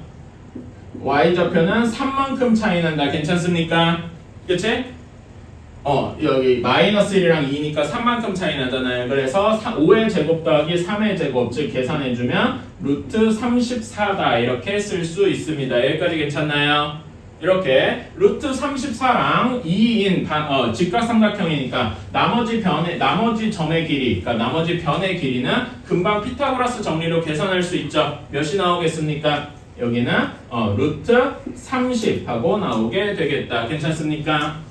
Y좌표는 3만큼 차이 난다. 괜찮습니까? 그치? 여기 마이너스 1이랑 2니까 3만큼 차이 나잖아요. 그래서 5의 제곱 더하기 3의 제곱, 즉 계산해주면 루트 34다 이렇게 쓸 수 있습니다. 여기까지 괜찮나요? 이렇게 루트 34랑 2인 직각삼각형이니까 나머지 점의 길이, 그러니까 나머지 변의 길이는 금방 피타고라스 정리로 계산할 수 있죠. 몇이 나오겠습니까? 여기는 루트 30하고 나오게 되겠다. 괜찮습니까?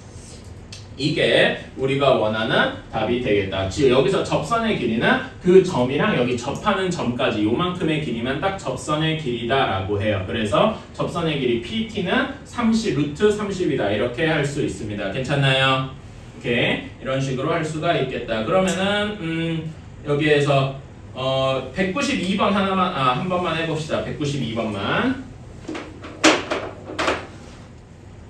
이게 우리가 원하는 답이 되겠다. 즉 여기서 접선의 길이는 그 점이랑 여기 접하는 점까지 요만큼의 길이만 딱 접선의 길이다라고 해요. 그래서 접선의 길이 PT는 루트 30이다 이렇게 할 수 있습니다. 괜찮나요? 오케이, 이런 식으로 할 수가 있겠다. 그러면은 여기에서 192번 하나만 한 번만 해봅시다. 192번만.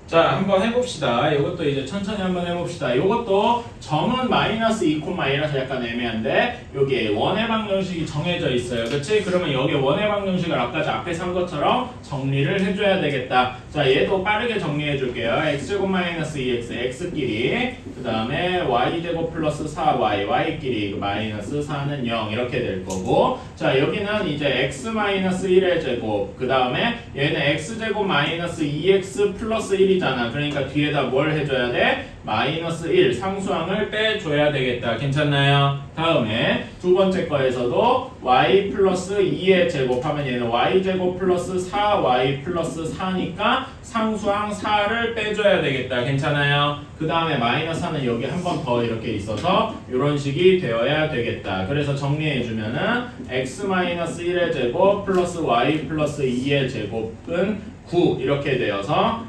자, 한번 해봅시다. 이것도 이제 천천히 한번 해봅시다. 이것도 점은 마이너스 2,1이라서 약간 애매한데 여기에 원의 방정식이 정해져 있어요. 그치? 그러면 여기 원의 방정식을 앞에 산 것처럼 정리를 해줘야 되겠다. 자, 얘도 빠르게 정리해 줄게요. x제곱 마이너스 2x, x끼리 그 다음에 y제곱 플러스 4y, y끼리 마이너스 4는 0 이렇게 될 거고, 자, 여기는 이제 x 마이너스 1의 제곱, 그 다음에 얘는 x제곱 마이너스 2x 플러스 1이잖아. 그러니까 뒤에다 뭘 해줘야 돼? 마이너스 1 상수항을 빼줘야 되겠다. 괜찮나요? 다음에 두 번째 거에서도 y 플러스 2의 제곱하면 얘는 y제곱 플러스 4y 플러스 4니까 상수항 4를 빼줘야 되겠다. 괜찮아요? 그 다음에 마이너스 4는 여기 한 번 더 이렇게 있어서 이런 식이 되어야 되겠다. 그래서 정리해주면은 x 마이너스 1의 제곱 플러스 y 플러스 2의 제곱은 9 이렇게 되어서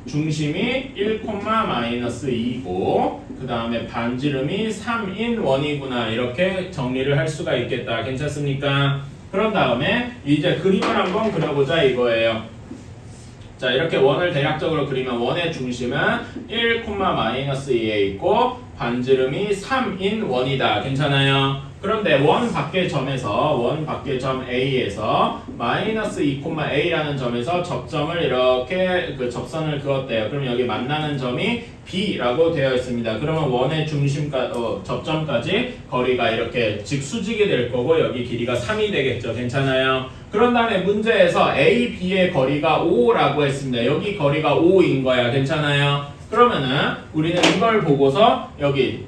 중심이 1, 마이너스 2고 그 다음에 반지름이 3인 원이구나 이렇게 정리를 할 수가 있겠다. 괜찮습니까? 그런 다음에 이제 그림을 한번 그려보자 이거예요. 자, 이렇게 원을 대략적으로 그리면 원의 중심은 1, 마이너스 2에 있고 반지름이 3인 원이다. 괜찮아요? 그런데 원 밖의 점에서 원 밖의 점 A에서 마이너스 2,A라는 점에서 접점을 이렇게 접선을 그었대요. 그럼 여기 만나는 점이 B라고 되어 있습니다. 그러면 원의 접점까지 거리가 이렇게 직수직이 될 거고 여기 길이가 3이 되겠죠. 괜찮아요? 그런 다음에 문제에서 A, B의 거리가 5라고 했습니다. 여기 거리가 5인 거야. 괜찮아요? 그러면은 우리는 이걸 보고서 여기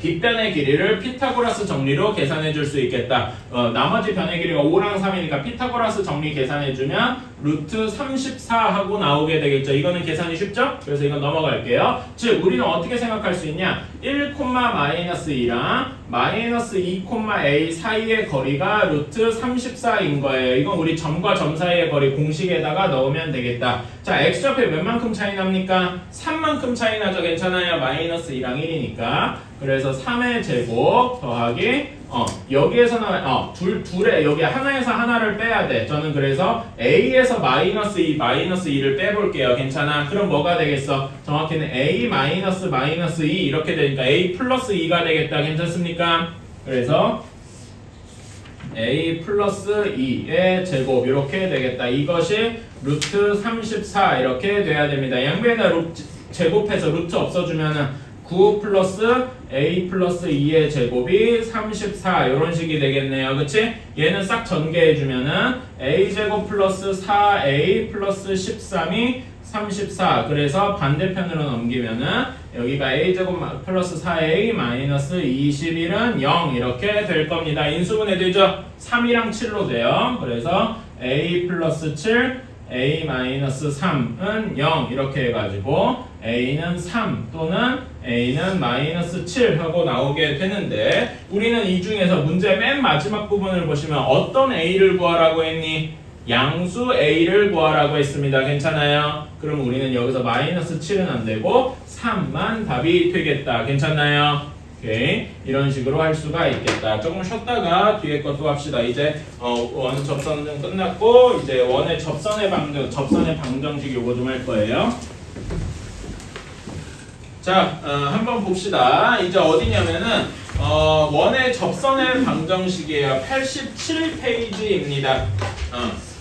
빗변의 길이를 피타고라스 정리로 계산해 줄 수 있겠다. 나머지 변의 길이가 5랑 3이니까 피타고라스 정리 계산해 주면 루트 34 하고 나오게 되겠죠. 이거는 계산이 쉽죠? 그래서 이건 넘어갈게요. 즉 우리는 어떻게 생각할 수 있냐? 1, 마이너스 2랑 마이너스 2,a 사이의 거리가 루트 34인 거예요. 이건 우리 점과 점 사이의 거리 공식에다가 넣으면 되겠다. 자, x좌표 몇만큼 차이 납니까? 3만큼 차이 나죠. 괜찮아요? 마이너스 2랑 1이니까. 그래서 3의 제곱 더하기 여기에서는 둘에 여기 하나에서 하나를 빼야 돼. 저는 그래서 A에서 마이너스 2를 빼볼게요. 괜찮아? 그럼 뭐가 되겠어? 정확히는 A 마이너스 2 이렇게 되니까 A 플러스 2가 되겠다. 괜찮습니까? 그래서 A 플러스 2의 제곱 이렇게 되겠다. 이것이 루트 34 이렇게 돼야 됩니다. 양변에다 제곱해서 루트 없어주면은 9 플러스 a 플러스 2의 제곱이 34 이런 식이 되겠네요. 그치? 얘는 싹 전개해주면은 a제곱 플러스 4a 플러스 13이 34. 그래서 반대편으로 넘기면은 여기가 a제곱 플러스 4a 마이너스 21은 0 이렇게 될 겁니다. 인수분해 되죠? 3이랑 7로 돼요. 그래서 a 플러스 7 a 마이너스 3은 0 이렇게 해가지고 a는 3 또는 a는 마이너스 7 하고 나오게 되는데 우리는 이 중에서 문제 맨 마지막 부분을 보시면 어떤 a를 구하라고 했니? 양수 a를 구하라고 했습니다. 괜찮아요? 그럼 우리는 여기서 마이너스 7은 안 되고 3만 답이 되겠다. 괜찮나요? 오케이. 이런 식으로 할 수가 있겠다. 조금 쉬었다가 뒤에 것도 합시다. 이제 원 접선은 끝났고 이제 원의 접선의 방정식 요거 좀 할 거예요. 자, 한번 봅시다. 이제 어디냐면은 원의 접선의 방정식이에요. 87페이지입니다.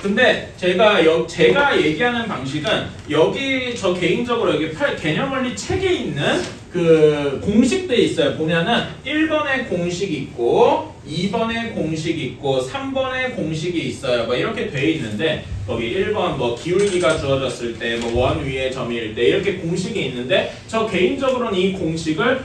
근데 제가 얘기하는 방식은 여기 저 개인적으로 여기 개념원리 책에 있는 그 공식들이 있어요. 보면은 1번에 공식 있고 2번에 공식 있고 3번에 공식이 있어요. 뭐 이렇게 돼 있는데 거기 1번 뭐 기울기가 주어졌을 때 뭐 원 위에 점일 때 이렇게 공식이 있는데 저 개인적으로는 이 공식을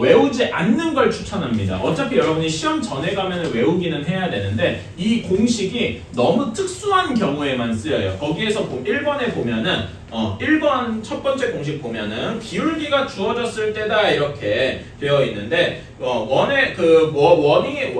외우지 않는 걸 추천합니다. 어차피 여러분이 시험 전에 가면 외우기는 해야 되는데 이 공식이 너무 특수한 경우에만 쓰여요. 거기에서 1번에 보면은 1번 첫 번째 공식 보면은 기울기가 주어졌을 때다 이렇게 되어 있는데 원이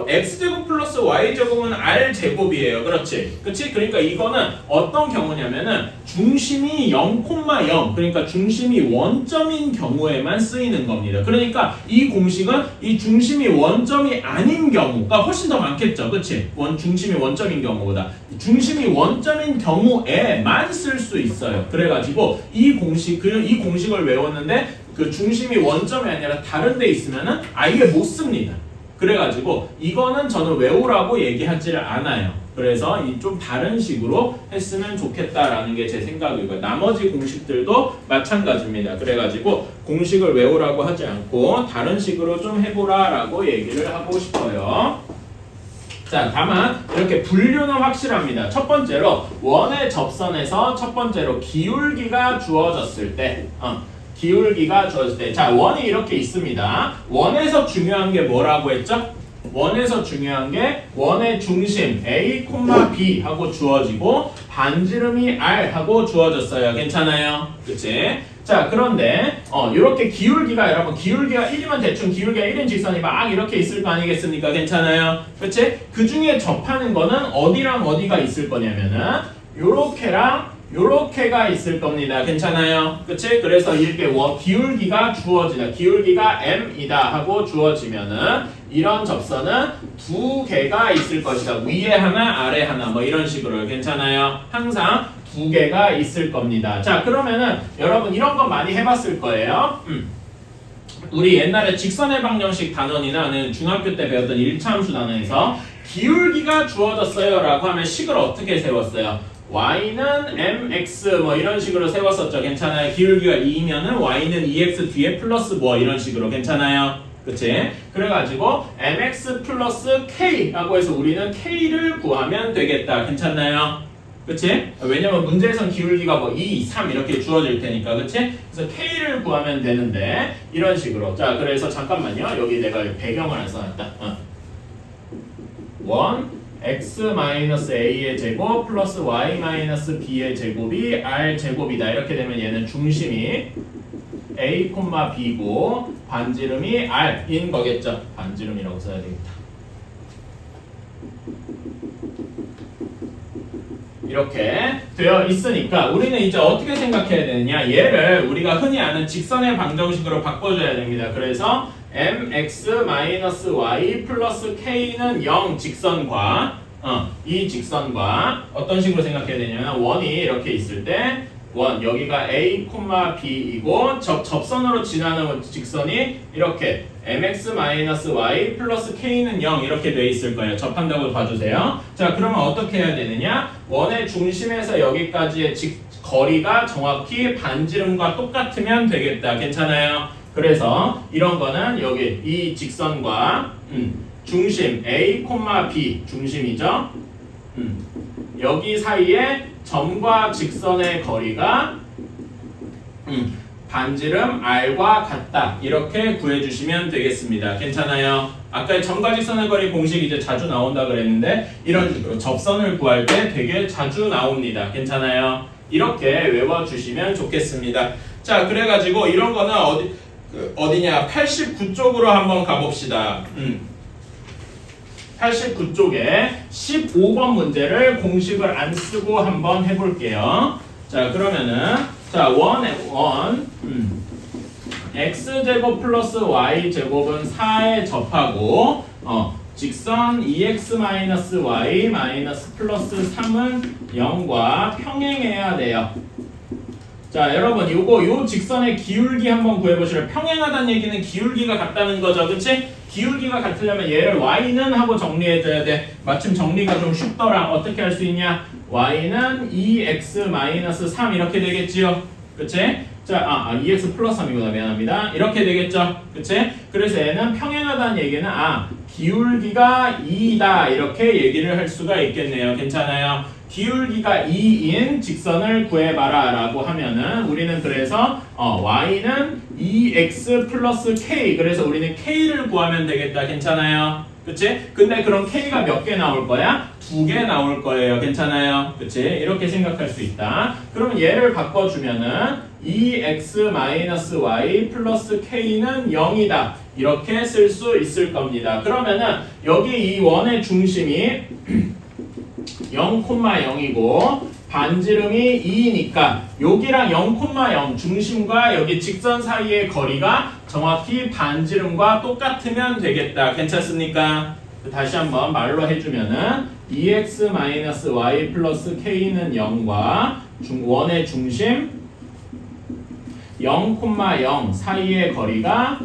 x제곱 플러스 y제곱은 r제곱이에요. 그렇지? 그치? 그러니까 이거는 어떤 경우냐면은 중심이 0,0 그러니까 중심이 원점인 경우에만 쓰이는 겁니다. 그러니까 이 공식은 이 중심이 원점이 아닌 경우가 훨씬 더 많겠죠. 그치? 중심이 원점인 경우보다 중심이 원점인 경우에만 쓸 수 있어요. 그래가지고 이 공식을 외웠는데 그 중심이 원점이 아니라 다른 데 있으면은 아예 못 씁니다. 그래가지고 이거는 저는 외우라고 얘기하지를 않아요. 그래서 이 좀 다른 식으로 했으면 좋겠다라는 게 제 생각이고요. 나머지 공식들도 마찬가지입니다. 그래가지고 공식을 외우라고 하지 않고 다른 식으로 좀 해보라라고 얘기를 하고 싶어요. 자, 다만 이렇게 분류는 확실합니다. 첫 번째로 원의 접선에서 첫 번째로 기울기가 주어졌을 때 자, 원이 이렇게 있습니다. 원에서 중요한 게 뭐라고 했죠? 원에서 중요한 게 원의 중심 A, B 하고 주어지고 반지름이 R 하고 주어졌어요. 괜찮아요? 그치? 자, 그런데 이렇게 기울기가 여러분 기울기가 1이면 대충 기울기가 1인 직선이 막 이렇게 있을 거 아니겠습니까? 괜찮아요? 그치? 그 중에 접하는 거는 어디랑 어디가 있을 거냐면은 요렇게랑 요렇게가 있을 겁니다. 괜찮아요? 그치? 그래서 이렇게 기울기가 주어지다. 기울기가 m이다 하고 주어지면은 이런 접선은 두 개가 있을 것이다. 위에 하나, 아래 하나 뭐 이런 식으로. 괜찮아요? 항상 두 개가 있을 겁니다. 자, 그러면은 여러분 이런 거 많이 해봤을 거예요. 우리 옛날에 직선의 방정식 단원이나 중학교 때 배웠던 1차 함수 단원에서 기울기가 주어졌어요 라고 하면 식을 어떻게 세웠어요? y는 mx 뭐 이런 식으로 세웠었죠. 괜찮아요? 기울기가 2면은 y는 2x 뒤에 플러스 뭐 이런 식으로. 괜찮아요? 그치? 그래가지고 mx 플러스 k라고 해서 우리는 k를 구하면 되겠다. 괜찮나요? 그치? 왜냐면 문제에선 기울기가 뭐 2, 3 이렇게 주어질 테니까. 그치? 그래서 k를 구하면 되는데 이런 식으로. 자, 그래서 잠깐만요. 여기 내가 배경을 안 써놨다. 1 x-a의 제곱 플러스 y-b의 제곱이 r제곱이다. 이렇게 되면 얘는 중심이 a, b고 반지름이 r인 거겠죠. 반지름이라고 써야 되겠다. 이렇게 되어 있으니까 우리는 이제 어떻게 생각해야 되느냐, 얘를 우리가 흔히 아는 직선의 방정식으로 바꿔줘야 됩니다. 그래서 mx-y 플러스 k는 0 직선과 이 직선과 어떤 식으로 생각해야 되냐면 원이 이렇게 있을 때 원 여기가 a, b이고 접선으로 지나는 직선이 이렇게 mx-y 플러스 k는 0 이렇게 돼 있을 거예요. 접한다고 봐주세요. 자, 그러면 어떻게 해야 되느냐? 원의 중심에서 여기까지의 거리가 정확히 반지름과 똑같으면 되겠다. 괜찮아요? 그래서 이런 거는 여기 이 직선과 중심 A, B 중심이죠. 여기 사이에 점과 직선의 거리가 반지름 R과 같다. 이렇게 구해주시면 되겠습니다. 괜찮아요? 아까 점과 직선의 거리 공식 이제 자주 나온다 그랬는데 이런 식으로 접선을 구할 때 되게 자주 나옵니다. 괜찮아요? 이렇게 외워주시면 좋겠습니다. 자, 그래가지고 이런 거는 어디냐? 89쪽으로 한번 가봅시다. 89쪽에 15번 문제를 공식을 안 쓰고 한번 해볼게요. 자, 그러면은 자, 1 x제곱 플러스 y제곱은 4에 접하고 직선 2x 마이너스 y 마이너스 플러스 3은 0과 평행해야 돼요. 자, 여러분 요 직선의 기울기 한번 구해보시면 평행하다는 얘기는 기울기가 같다는 거죠. 그치? 기울기가 같으려면 얘를 y는 하고 정리해줘야 돼. 마침 정리가 좀 쉽더라. 어떻게 할 수 있냐? y는 2x 마이너스 3 이렇게 되겠지요. 그치? 자, 2x 플러스 3이구나. 미안합니다. 이렇게 되겠죠. 그치? 그래서 얘는 평행하다는 얘기는 기울기가 2다. 이렇게 얘기를 할 수가 있겠네요. 괜찮아요? 기울기가 2인 직선을 구해봐라 라고 하면은 우리는 그래서 y는 2x 플러스 k 그래서 우리는 k를 구하면 되겠다. 괜찮아요? 그치? 근데 그럼 k가 몇 개 나올 거야? 2개 나올 거예요. 괜찮아요? 그치? 이렇게 생각할 수 있다. 그러면 얘를 바꿔주면은 2x 마이너스 y 플러스 k는 0이다. 이렇게 쓸 수 있을 겁니다. 그러면은 여기 이 원의 중심이 0,0이고 반지름이 2니까 여기랑 0,0 중심과 여기 직선 사이의 거리가 정확히 반지름과 똑같으면 되겠다. 괜찮습니까? 다시 한번 말로 해주면은 2x-y 플러스 k는 0과 원의 중심 0,0 사이의 거리가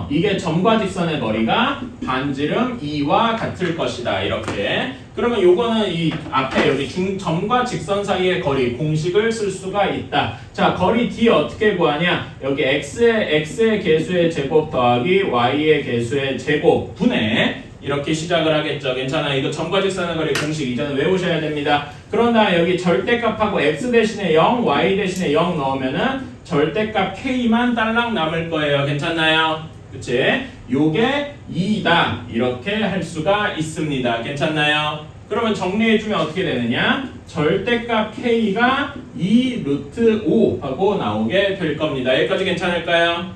이게 점과 직선의 거리가 반지름 2와 같을 것이다. 이렇게. 그러면 요거는 이 앞에 여기 점과 직선 사이의 거리 공식을 쓸 수가 있다. 자, 거리 D 어떻게 구하냐? 여기 x의 개수의 제곱 더하기 y의 개수의 제곱 분의 이렇게 시작을 하겠죠. 괜찮아요. 이거 점과 직선의 거리 공식 이제는 외우셔야 됩니다. 그런 다음에 여기 절대값하고 x 대신에 0, y 대신에 0 넣으면은 절대값 k만 딸랑 남을 거예요. 괜찮나요? 그치? 요게 2다. 이렇게 할 수가 있습니다. 괜찮나요? 그러면 정리해주면 어떻게 되느냐? 절대값 k가 2 루트 5 하고 나오게 될 겁니다. 여기까지 괜찮을까요?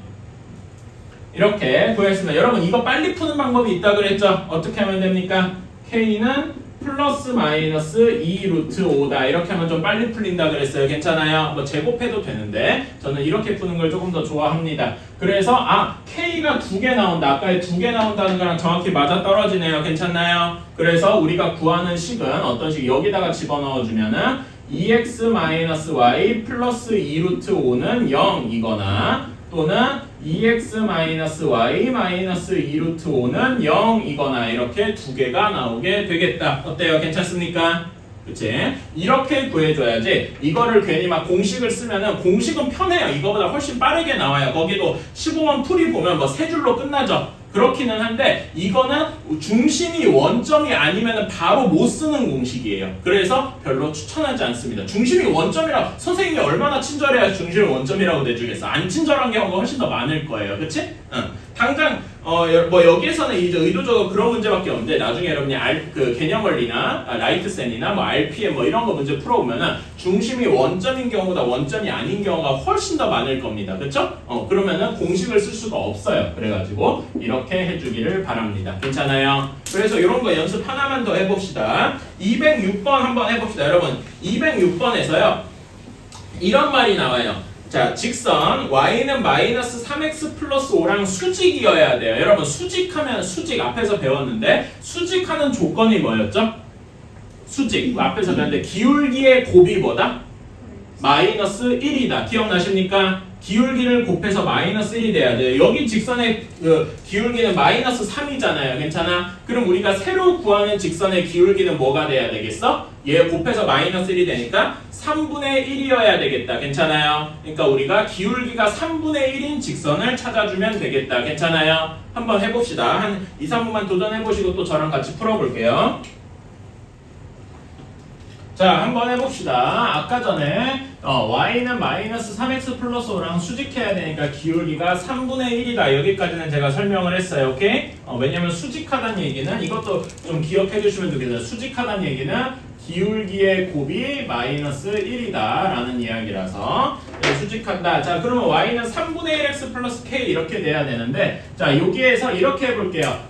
이렇게 구했습니다. 여러분 이거 빨리 푸는 방법이 있다 그랬죠? 어떻게 하면 됩니까? k는 플러스 마이너스 2 루트 5다. 이렇게 하면 좀 빨리 풀린다 그랬어요. 괜찮아요? 뭐 제곱해도 되는데 저는 이렇게 푸는 걸 조금 더 좋아합니다. 그래서 k가 2개 나온다. 아까의 2개 나온다는 거랑 정확히 맞아 떨어지네요. 괜찮나요? 그래서 우리가 구하는 식은 어떤 식? 여기다가 집어넣어주면은 2x-y 플러스 2 루트 5는 0이거나 또는 2x-y 마이너스 2 루트 5는 0이거나 이렇게 두 개가 나오게 되겠다. 어때요? 괜찮습니까? 그치? 이렇게 구해줘야지 이거를 괜히 막 공식을 쓰면은 공식은 편해요. 이거보다 훨씬 빠르게 나와요. 거기도 15번 풀이 보면 뭐 세 줄로 끝나죠. 그렇기는 한데 이거는 중심이 원점이 아니면 바로 못 쓰는 공식이에요. 그래서 별로 추천하지 않습니다. 중심이 원점이라 선생님이 얼마나 친절해야 중심이 원점이라고 내주겠어. 안 친절한 경우가 훨씬 더 많을 거예요. 그치? 당장 뭐 여기에서는 이제 의도적으로 그런 문제밖에 없는데 나중에 여러분이 그 개념 원리나 라이트센이나 뭐 RPM 뭐 이런 거 문제 풀어보면은 중심이 원점인 경우보다 원점이 아닌 경우가 훨씬 더 많을 겁니다. 그렇죠? 그러면은 공식을 쓸 수가 없어요. 그래가지고 이렇게 해주기를 바랍니다. 괜찮아요? 그래서 이런 거 연습 하나만 더 해봅시다. 206번 한번 해봅시다. 여러분 206번에서요 이런 말이 나와요. 자, 직선 y는 마이너스 3x 플러스 5랑 수직이어야 돼요. 여러분 수직하면 수직 앞에서 배웠는데 수직하는 조건이 뭐였죠? 수직 앞에서 배웠는데 기울기의 곱이 뭐다? 마이너스 1이다. 기억나십니까? 기울기를 곱해서 마이너스 1이 돼야 돼요. 여기 직선의 그 기울기는 마이너스 3이잖아요. 괜찮아? 그럼 우리가 새로 구하는 직선의 기울기는 뭐가 돼야 되겠어? 얘 곱해서 마이너스 1이 되니까 3분의 1이어야 되겠다. 괜찮아요? 그러니까 우리가 기울기가 3분의 1인 직선을 찾아주면 되겠다. 괜찮아요? 한번 해봅시다. 한 2, 3분만 도전해보시고 또 저랑 같이 풀어볼게요. 자, 한번 해봅시다. 아까 전에 y는 마이너스 3x 플러스 5랑 수직해야 되니까 기울기가 3분의 1이다. 여기까지는 제가 설명을 했어요. 오케이? 왜냐면 수직하다는 얘기는 이것도 좀 기억해 주시면 좋겠어요. 수직하다는 얘기는 기울기의 곱이 마이너스 1이다 라는 이야기라서 수직한다. 자, 그러면 y는 3분의 1x 플러스 k 이렇게 돼야 되는데 자, 여기에서 이렇게 해볼게요.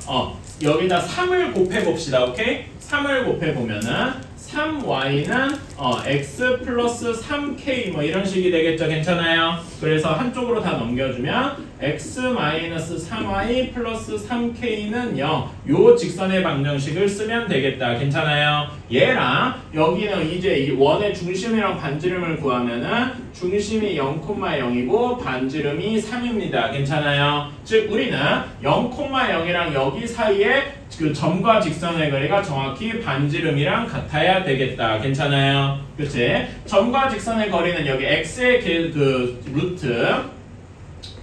여기다 3을 곱해봅시다. 오케이? 3을 곱해보면은 3y는 x 플러스 3k 뭐 이런 식이 되겠죠. 괜찮아요? 그래서 한쪽으로 다 넘겨주면 x 마이너스 3y 플러스 3k는 0. 요 직선의 방정식을 쓰면 되겠다. 괜찮아요? 얘랑 여기는 이제 이 원의 중심이랑 반지름을 구하면은 중심이 0,0이고 반지름이 3입니다. 괜찮아요? 즉 우리는 0,0이랑 여기 사이에 그 점과 직선의 거리가 정확히 반지름이랑 같아야 되겠다. 괜찮아요? 그치? 점과 직선의 거리는 여기 x의 그 루트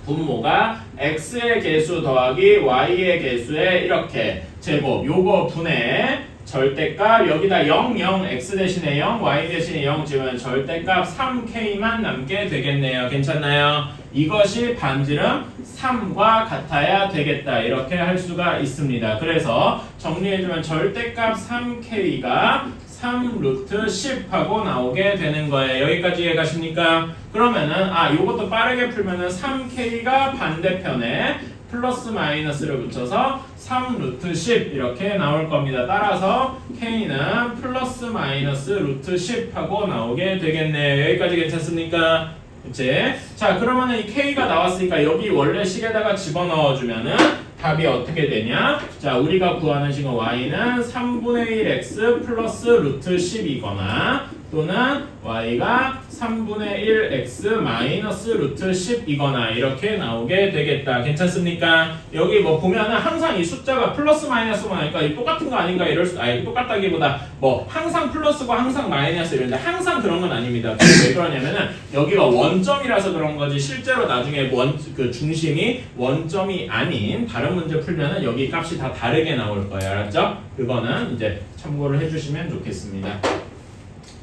분모가 x의 개수 더하기 y의 개수에 이렇게 제곱 요거 분의 절대값 여기다 0, 0, x 대신에 0, y 대신에 0 지우면 절대값 3k만 남게 되겠네요. 괜찮나요? 이것이 반지름 3과 같아야 되겠다. 이렇게 할 수가 있습니다. 그래서 정리해주면 절대값 3k가 3 루트 10 하고 나오게 되는 거예요. 여기까지 이해가십니까? 그러면은 요것도 빠르게 풀면은 3k가 반대편에 플러스 마이너스를 붙여서 3 루트 10 이렇게 나올 겁니다. 따라서 k는 플러스 마이너스 루트 10 하고 나오게 되겠네요. 여기까지 괜찮습니까? 그치? 자, 그러면은 이 k가 나왔으니까 여기 원래 식에다가 집어넣어주면은 답이 어떻게 되냐? 자, 우리가 구하는 식은 y는 3분의 1x 플러스 루트 10이거나 또는 y가 3분의 1x 마이너스 루트 10이거나 이렇게 나오게 되겠다. 괜찮습니까? 여기 뭐 보면은 항상 이 숫자가 플러스 마이너스만 하니까 이 똑같은 거 아닌가 이럴 수, 똑같다기보다 뭐 항상 플러스고 항상 마이너스 이런데 항상 그런 건 아닙니다. 왜 그러냐면은 여기가 원점이라서 그런 거지 실제로 나중에 그 중심이 원점이 아닌 다른 문제 풀면은 여기 값이 다 다르게 나올 거예요. 알았죠? 그거는 이제 참고를 해주시면 좋겠습니다.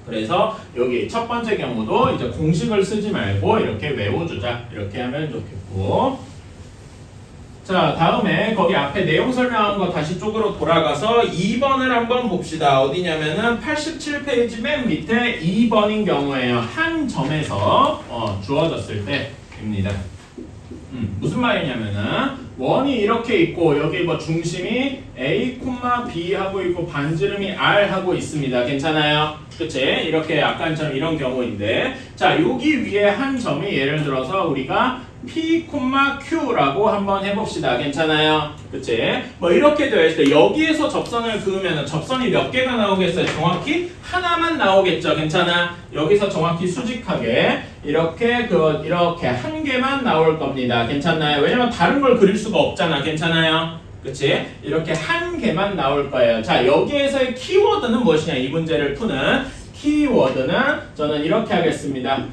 그래서 여기 첫 번째 경우도 이제 공식을 쓰지 말고 이렇게 외워주자. 이렇게 하면 좋겠고. 자, 다음에 거기 앞에 내용 설명한 거 다시 쪽으로 돌아가서 2번을 한번 봅시다. 어디냐면은 87페이지 맨 밑에 2번인 경우에요. 한 점에서 주어졌을 때입니다. 무슨 말이냐면은 원이 이렇게 있고 여기 뭐 중심이 A, B 하고 있고 반지름이 R 하고 있습니다. 괜찮아요? 그치? 이렇게 아까처럼 이런 경우인데 자, 여기 위에 한 점이 예를 들어서 우리가 P, Q라고 한번 해봅시다. 괜찮아요? 그치? 뭐 이렇게 되어 있을 때 여기에서 접선을 그으면 접선이 몇 개가 나오겠어요? 정확히 하나만 나오겠죠? 괜찮아? 여기서 정확히 수직하게 이렇게 이렇게 한 개만 나올 겁니다. 괜찮나요? 왜냐면 다른 걸 그릴 수가 없잖아. 괜찮아요? 그치? 이렇게 한 개만 나올 거예요. 자, 여기에서의 키워드는 무엇이냐? 이 문제를 푸는 키워드는 저는 이렇게 하겠습니다.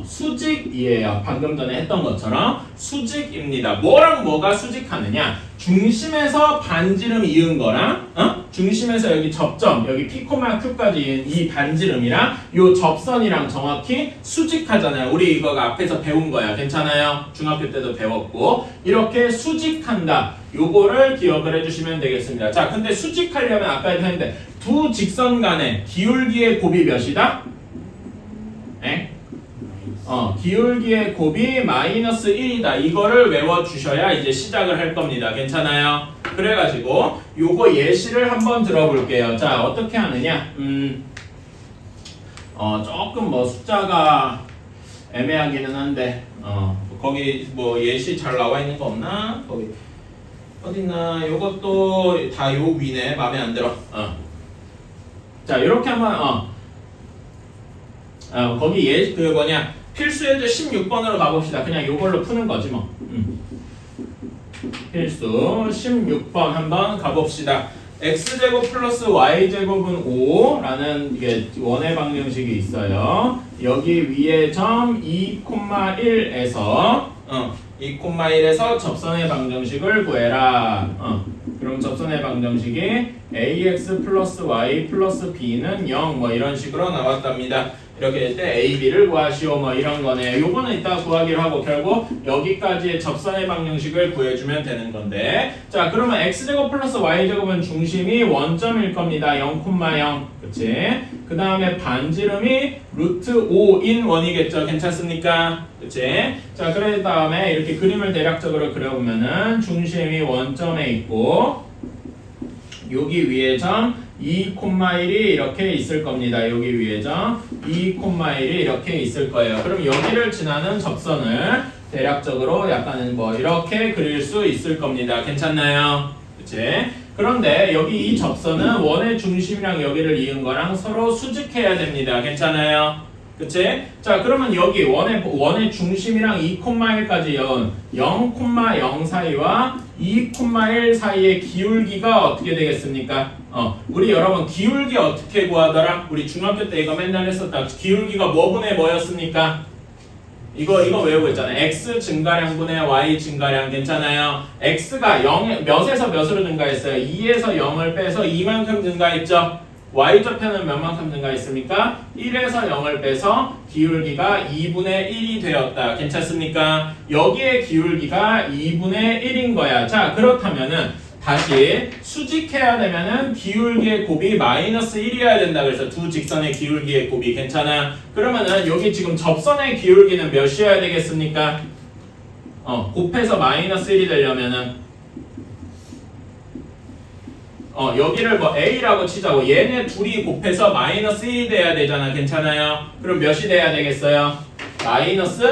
수직이에요. 방금 전에 했던 것처럼 수직입니다. 뭐랑 뭐가 수직하느냐? 중심에서 반지름 이은 거랑 중심에서 여기 접점, 여기 P, Q까지 이은 이 반지름이랑 요 접선이랑 정확히 수직하잖아요. 우리 이거 앞에서 배운 거야. 괜찮아요? 중학교 때도 배웠고 이렇게 수직한다. 요거를 기억을 해주시면 되겠습니다. 자, 근데 수직하려면 아까 했는데 두 직선 간의 기울기의 곱이 몇이다? 에? 기울기의 곱이 마이너스 1이다. 이거를 외워주셔야 이제 시작을 할 겁니다. 괜찮아요? 그래가지고 요거 예시를 한번 들어볼게요. 자, 어떻게 하느냐? 조금 뭐 숫자가 애매하기는 한데 거기 뭐 예시 잘 나와 있는 거 없나? 거기 어딨나? 요것도 다 요 위네. 마음에 안 들어. 자, 이렇게 한번 거기 그 뭐냐 필수 예제 16번으로 가봅시다. 그냥 이걸로 푸는 거지 뭐. 필수 16번 한번 가봅시다. x제곱 플러스 y제곱은 5라는 이게 원의 방정식이 있어요. 여기 위에 점 2,1에서 2,1에서 접선의 방정식을 구해라. 그럼 접선의 방정식이 ax 플러스 y 플러스 b는 0 뭐 이런 식으로 나왔답니다. 이렇게 될 때 a, b를 구하시오 뭐 이런 거네. 요거는 이따 구하기로 하고 결국 여기까지의 접선의 방정식을 구해주면 되는 건데, 자 그러면 x제곱 플러스 y제곱은 중심이 원점일 겁니다. 0,0 그치? 그 다음에 반지름이 루트 5인 원이겠죠. 괜찮습니까? 그치? 자 그런 다음에 이렇게 그림을 대략적으로 그려보면은 중심이 원점에 있고 여기 위에 점 2,1이 이렇게 있을 겁니다. 여기 위에 점 2,1이 이렇게 있을 거예요. 그럼 여기를 지나는 접선을 대략적으로 약간 뭐 이렇게 그릴 수 있을 겁니다. 괜찮나요? 그치? 그런데 여기 이 접선은 원의 중심이랑 여기를 이은 거랑 서로 수직해야 됩니다. 괜찮아요? 그치? 자 그러면 여기 원의 중심이랑 2,1까지 0,0 사이와 2,1 사이의 기울기가 어떻게 되겠습니까? 우리 여러분 기울기 어떻게 구하더라? 우리 중학교 때 이거 맨날 했었다. 기울기가 뭐분의 뭐였습니까? 이거 외우고 있잖아요. x 증가량분의 y 증가량. 괜찮아요? x가 0, 몇에서 몇으로 증가했어요? 2에서 0을 빼서 2만큼 증가했죠? y좌표는 몇만큼 증가했습니까? 1에서 0을 빼서 기울기가 2분의 1이 되었다. 괜찮습니까? 여기에 기울기가 2분의 1인 거야. 자 그렇다면은 다시 수직해야 되면은 기울기의 곱이 마이너스 1이어야 된다. 그래서 두 직선의 기울기의 곱이. 괜찮아? 그러면은 여기 지금 접선의 기울기는 몇이어야 되겠습니까? 곱해서 마이너스 1이 되려면은 여기를 뭐 a라고 치자고. 얘네 둘이 곱해서 마이너스 1이 돼야 되잖아. 괜찮아요? 그럼 몇이 돼야 되겠어요? 마이너스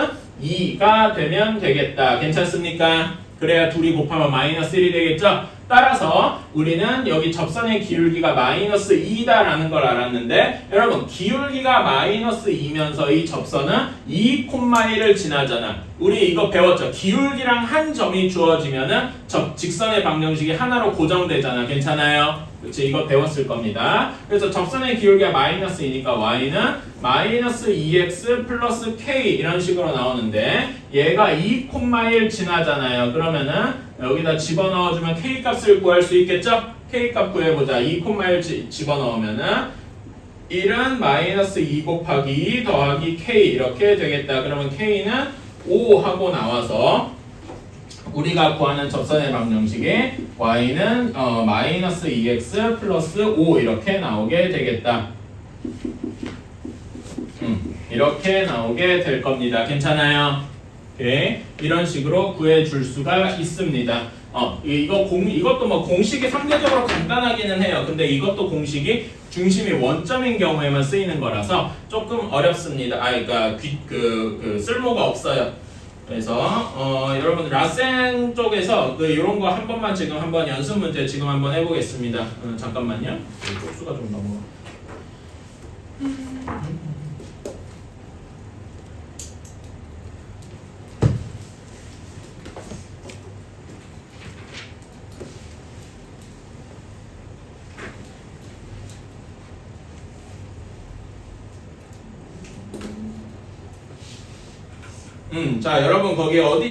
2가 되면 되겠다. 괜찮습니까? 그래야 둘이 곱하면 마이너스 1이 되겠죠? 따라서 우리는 여기 접선의 기울기가 마이너스 2다라는 걸 알았는데, 여러분 기울기가 마이너스 2면서 이 접선은 2,1을 지나잖아. 우리 이거 배웠죠? 기울기랑 한 점이 주어지면은 직선의 방정식이 하나로 고정되잖아. 괜찮아요? 그치? 이거 배웠을 겁니다. 그래서 접선의 기울기가 마이너스 2니까 y는 마이너스 2x 플러스 k 이런 식으로 나오는데, 얘가 2,1 지나잖아요. 그러면은 여기다 집어넣어주면 k 값을 구할 수 있겠죠? k 값 구해보자. 2,1 집어넣으면은 1은 마이너스 2 곱하기 2 더하기 k 이렇게 되겠다. 그러면 k는 5 하고 나와서 우리가 구하는 접선의 방정식이 y는 마이너스 2x 플러스 5 이렇게 나오게 되겠다. 이렇게 나오게 될 겁니다. 괜찮아요? 오케이. 이런 식으로 구해줄 수가 있습니다. 이것도 뭐 공식이 상대적으로 간단하기는 해요. 근데 이것도 공식이 중심이 원점인 경우에만 쓰이는 거라서 조금 어렵습니다. 그러니까 쓸모가 없어요. 그래서 여러분 라센 쪽에서 이런 거 한 번만 지금 한번 연습 문제 지금 한번 해보겠습니다. 잠깐만요. 쪽수가 좀 너무. 자 여러분 거기 어디